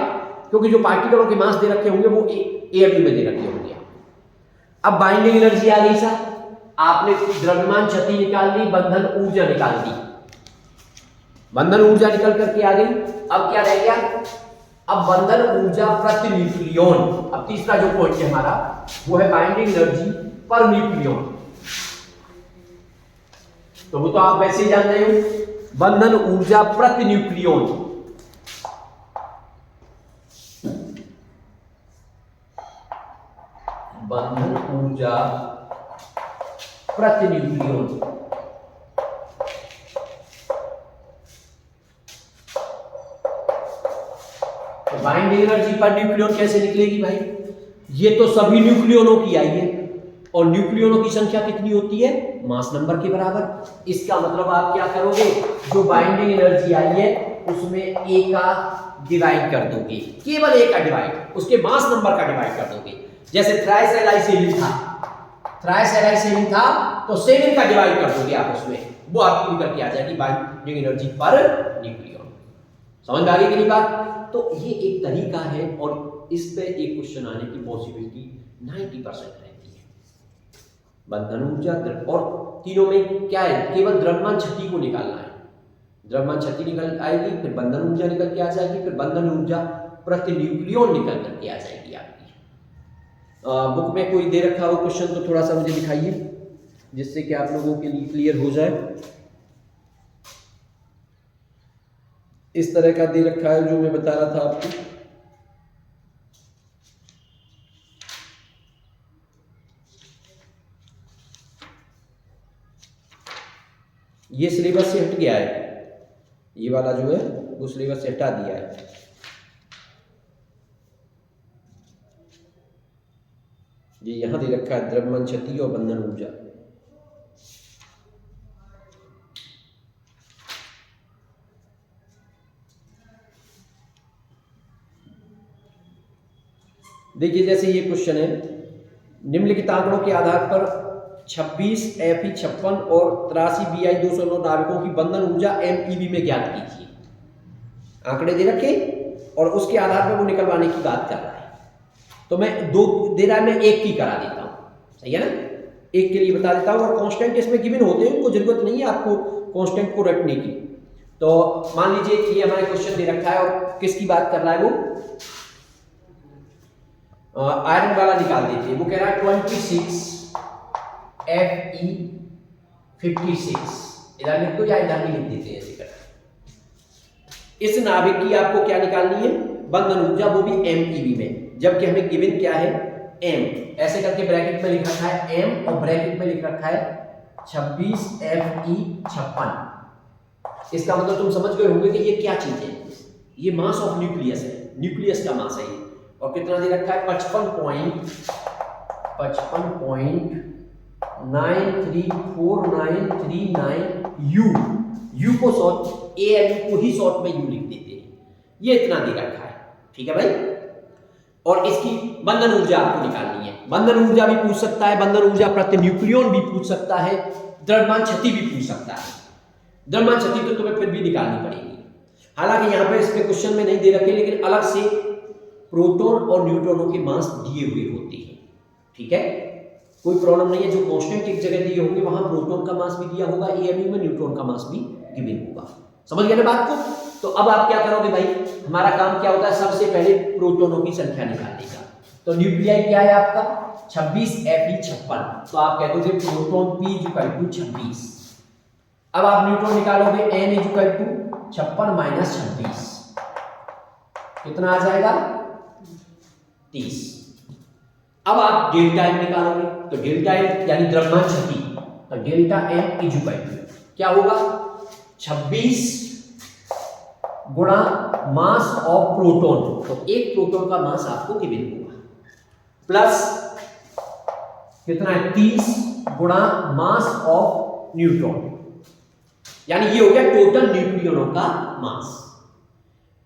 क्योंकि जो पार्टिकलों के मास दे रखे होंगे वो एएमयू में दे रखे होंगे। अब बाइंडिंग एनर्जी आ गई सर, आपने द्रव्यमान क्षति निकाल ली, बंधन ऊर्जा निकाल दी, बंधन ऊर्जा निकल करके आ गई। अब क्या रह गया, अब बंधन ऊर्जा प्रति न्यूक्लियन। अब तीसरा जो पॉइंट है हमारा वो है बाइंडिंग एनर्जी पर न्यूक्लियन। तो वो तो आप वैसे ही जान रहे हो, बंधन ऊर्जा प्रति न्यूक्लियन। बंधन ऊर्जा प्रति nucleon. Binding energy per nucleon कैसे निकलेगी भाई, ये तो सभी न्यूक्लियनों की आई है, और न्यूक्लियनों की संख्या कितनी होती है, मास नंबर के बराबर। इसका मतलब आप क्या करोगे, जो बाइंडिंग एनर्जी आई है उसमें ए का डिवाइड कर दोगे, केवल ए का डिवाइड, उसके मास नंबर का डिवाइड कर दोगे। जैसे थ्राइसैलाइसिलिन था, थ्राइसैलाइसिलिन था तो 7 का डिवाइड कर दोगे आप उसमें, वो आपकी निकल के आ जाएगी बाइंडिंग एनर्जी पर न्यूक्लियन। समझ में आ गई कि नहीं बात। तो ये एक तरीका है, और इस पे एक क्वेश्चन आने की पॉसिबिलिटी 90% रहती है। बंधन ऊर्जा और तीनों में क्या है, केवल द्रव्यमान क्षति को निकालना है। द्रव्यमान क्षति निकल आएगी, फिर बंधन ऊर्जा निकल के आ जाएगी, फिर बंधन ऊर्जा प्रति न्यूक्लियन निकल करके आ जाएगी आपकी। बुक में कोई दे रखा हो क्वेश्चन तो थोड़ा सा मुझे दिखाइए, जिससे कि आप लोगों के लिए क्लियर हो जाए। इस तरह का दे रखा है जो मैं बता रहा था आपको। ये सिलेबस से हट गया है, ये वाला जो है वो सिलेबस से हटा दिया है। ये यहां दे रखा है द्रव्यमान क्षति और बंधन ऊर्जा। देखिए जैसे ये क्वेश्चन है, निम्नलिखित आंकड़ों के आधार पर 26 Fe 56 और 83 Bi 209 नाविकों की बंधन ऊर्जा MeV में ज्ञात कीजिए। आंकड़े दे रखे और उसके आधार पर वो निकलवाने की बात कर रहा है। तो मैं दो दे रहा है, मैं एक की करा देता हूं, सही है ना, एक के लिए बता देता हूं। और कांस्टेंट इसमें गिवन होते हैं, उनको जरूरत नहीं है आपको कांस्टेंट को रखने की। तो मान लीजिए कि ये हमारे क्वेश्चन दे रखा है और किसकी बात कर रहा है वो, आयरन वाला निकाल देते हैं। वो कह रहा है 26 Fe 56, इधर लिख दो या इधर भी लिख देते हैं ऐसे कर। इस नाभिक की आपको क्या निकालनी है, बंधन ऊर्जा, वो भी MeV में, जबकि हमें गिवन क्या है M। ऐसे करके ब्रैकेट में लिख रखा है M और ब्रैकेट में लिख रखा है 26 Fe 56। इसका मतलब तुम समझ गए होंगे कि ये क्या चीज है, ये मास ऑफ न्यूक्लियस है, न्यूक्लियस का मास है ये। और कितना दे रखा है 55.934939 U को शॉर्ट AMU को ही शॉर्ट में U लिख देते हैं, ये इतना दे रखा है, ठीक है भाई। और इसकी बंधन ऊर्जा आपको निकालनी है। बंधन ऊर्जा भी पूछ सकता है, बंधन ऊर्जा प्रति न्यूक्लियन भी पूछ सकता है, द्रव्यमान क्षति भी पूछ सकता है। द्रव्यमान क्षति तो तुम्हें फिर भी निकालनी पड़ेगी, हालांकि यहाँ पे इसमें क्वेश्चन में नहीं दे रखे, लेकिन अलग से प्रोटॉन और न्यूट्रॉनों के मास दिए हुए होते हैं, ठीक है, कोई प्रॉब्लम नहीं है। जो कांस्टेंट एक जगह दिए होंगे वहां प्रोटॉन का मास भी दिया होगा AMU में, न्यूट्रॉन का मास भी गिवन होगा। समझ गए ना बात को। तो अब आप क्या करोगे भाई, हमारा काम क्या होता है, सबसे पहले प्रोटॉनों की संख्या निकालने का। तो न्यूक्लियाई क्या है आपका 26 Fe 56, तो आप कह दोगे प्रोटॉन P = 26। अब आप न्यूट्रॉन निकालोगे N = 56 - 26, कितना आ जाएगा 30। अब आप डेल्टा M निकालोगे, तो डेल्टा M यानी द्रव्यमान क्षति, तो डेल्टा M = क्या होगा 26 गुणा मास ऑफ प्रोटॉन, तो एक प्रोटॉन का मास आपको गिवन होगा, प्लस कितना है 30 गुणा मास ऑफ न्यूट्रॉन, यानी ये हो गया टोटल न्यूक्लियनों का मास।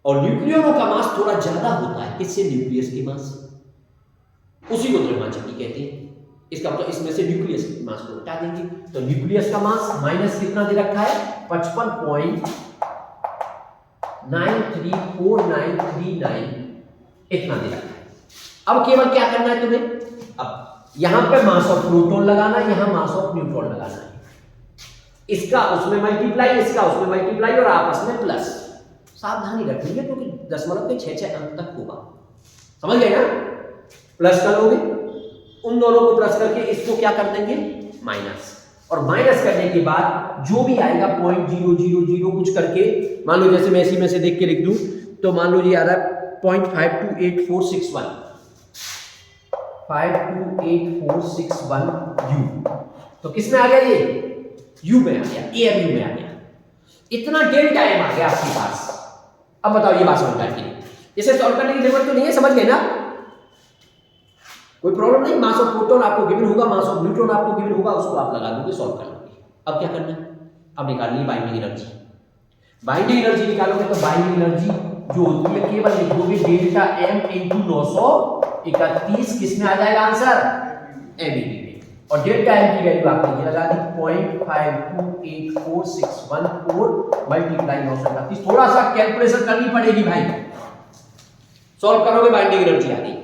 और न्यूक्लियनों का मास थोड़ा ज्यादा होता है किससे, न्यूक्लियस के मास, उसी को द्रव्यमान क्षति कहते हैं। इसका मतलब इसमें से न्यूक्लियस के मास को हटा देंगे, तो न्यूक्लियस का मास माइनस कितना दे रखा है 55.934939, इतना दे रखा है। अब केवल क्या करना है तुम्हें, अब यहां पे मास ऑफ प्रोटॉन लगाना है, यहां मास ऑफ न्यूट्रॉन लगाना है, इसका उसमें मल्टीप्लाई, इसका उसमें मल्टीप्लाई और आपस में प्लस। सावधानी रखेंगे क्योंकि दशमलव के 6 अंक तक होगा, समझ गए ना। प्लस कर लोगे, उन दोनों को प्लस करके इसको क्या कर देंगे माइनस, और माइनस करने के बाद जो भी आएगा 0.000 कुछ करके, मान लो जैसे मैं इसी में से देख के लिख दूं, तो मान लो ये आ रहा है 0.528461, 52841 U, तो किस में आ गया ये U में आ गया, AMU में आ गया। इतना डेल्टा M आ गया आपके पास। अब बताओ ये बात समझ में आती है, इसे सॉल्व करने की जरूरत तो नहीं है, समझ गए ना, कोई प्रॉब्लम नहीं। मास ऑफ प्रोटॉन आपको गिवन होगा, मास ऑफ न्यूट्रॉन आपको गिवन होगा, उसको आप लगा दोगे, सॉल्व कर लोगे। अब क्या करना है, अब निकालनी है बाइंडिंग एनर्जी। बाइंडिंग एनर्जी निकालोगे तो बाइंडिंग एनर्जी जो होती है केवल लिखोगे डेल्टा M × 931, किस में आ जाएगा आंसर MeV में, और डेल्टा M की वैल्यू आपने ये लगा दी 0.528461 मल्टीप्लाई 931। थोड़ा सा कैलकुलेशन करनी पड़ेगी भाई, सॉल्व करोगे बाइंडिंग एनर्जी आ गई।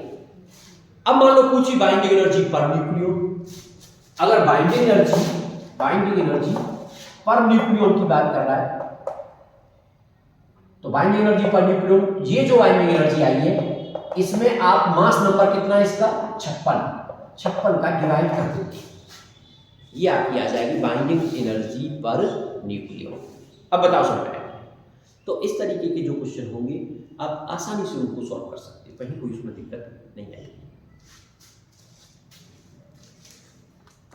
अब मान लो पूछी बाइंडिंग एनर्जी पर न्यूक्लियन, अगर बाइंडिंग एनर्जी पर न्यूक्लियन की बात कर रहा है, तो बाइंडिंग एनर्जी पर न्यूक्लियन, ये जो बाइंडिंग एनर्जी आई है इसमें आप मास नंबर कितना है इसका 56 का डिवाइड कर दोगे, ये आपकी आ जाएगी बाइंडिंग एनर्जी पर न्यूक्लियन। अब बताओ समझ में तो इस तरीके के जो क्वेश्चन होंगे आप आसानी से उनको सॉल्व कर सकते हैं, कहीं कोई उसमें दिक्कत नहीं आएगी।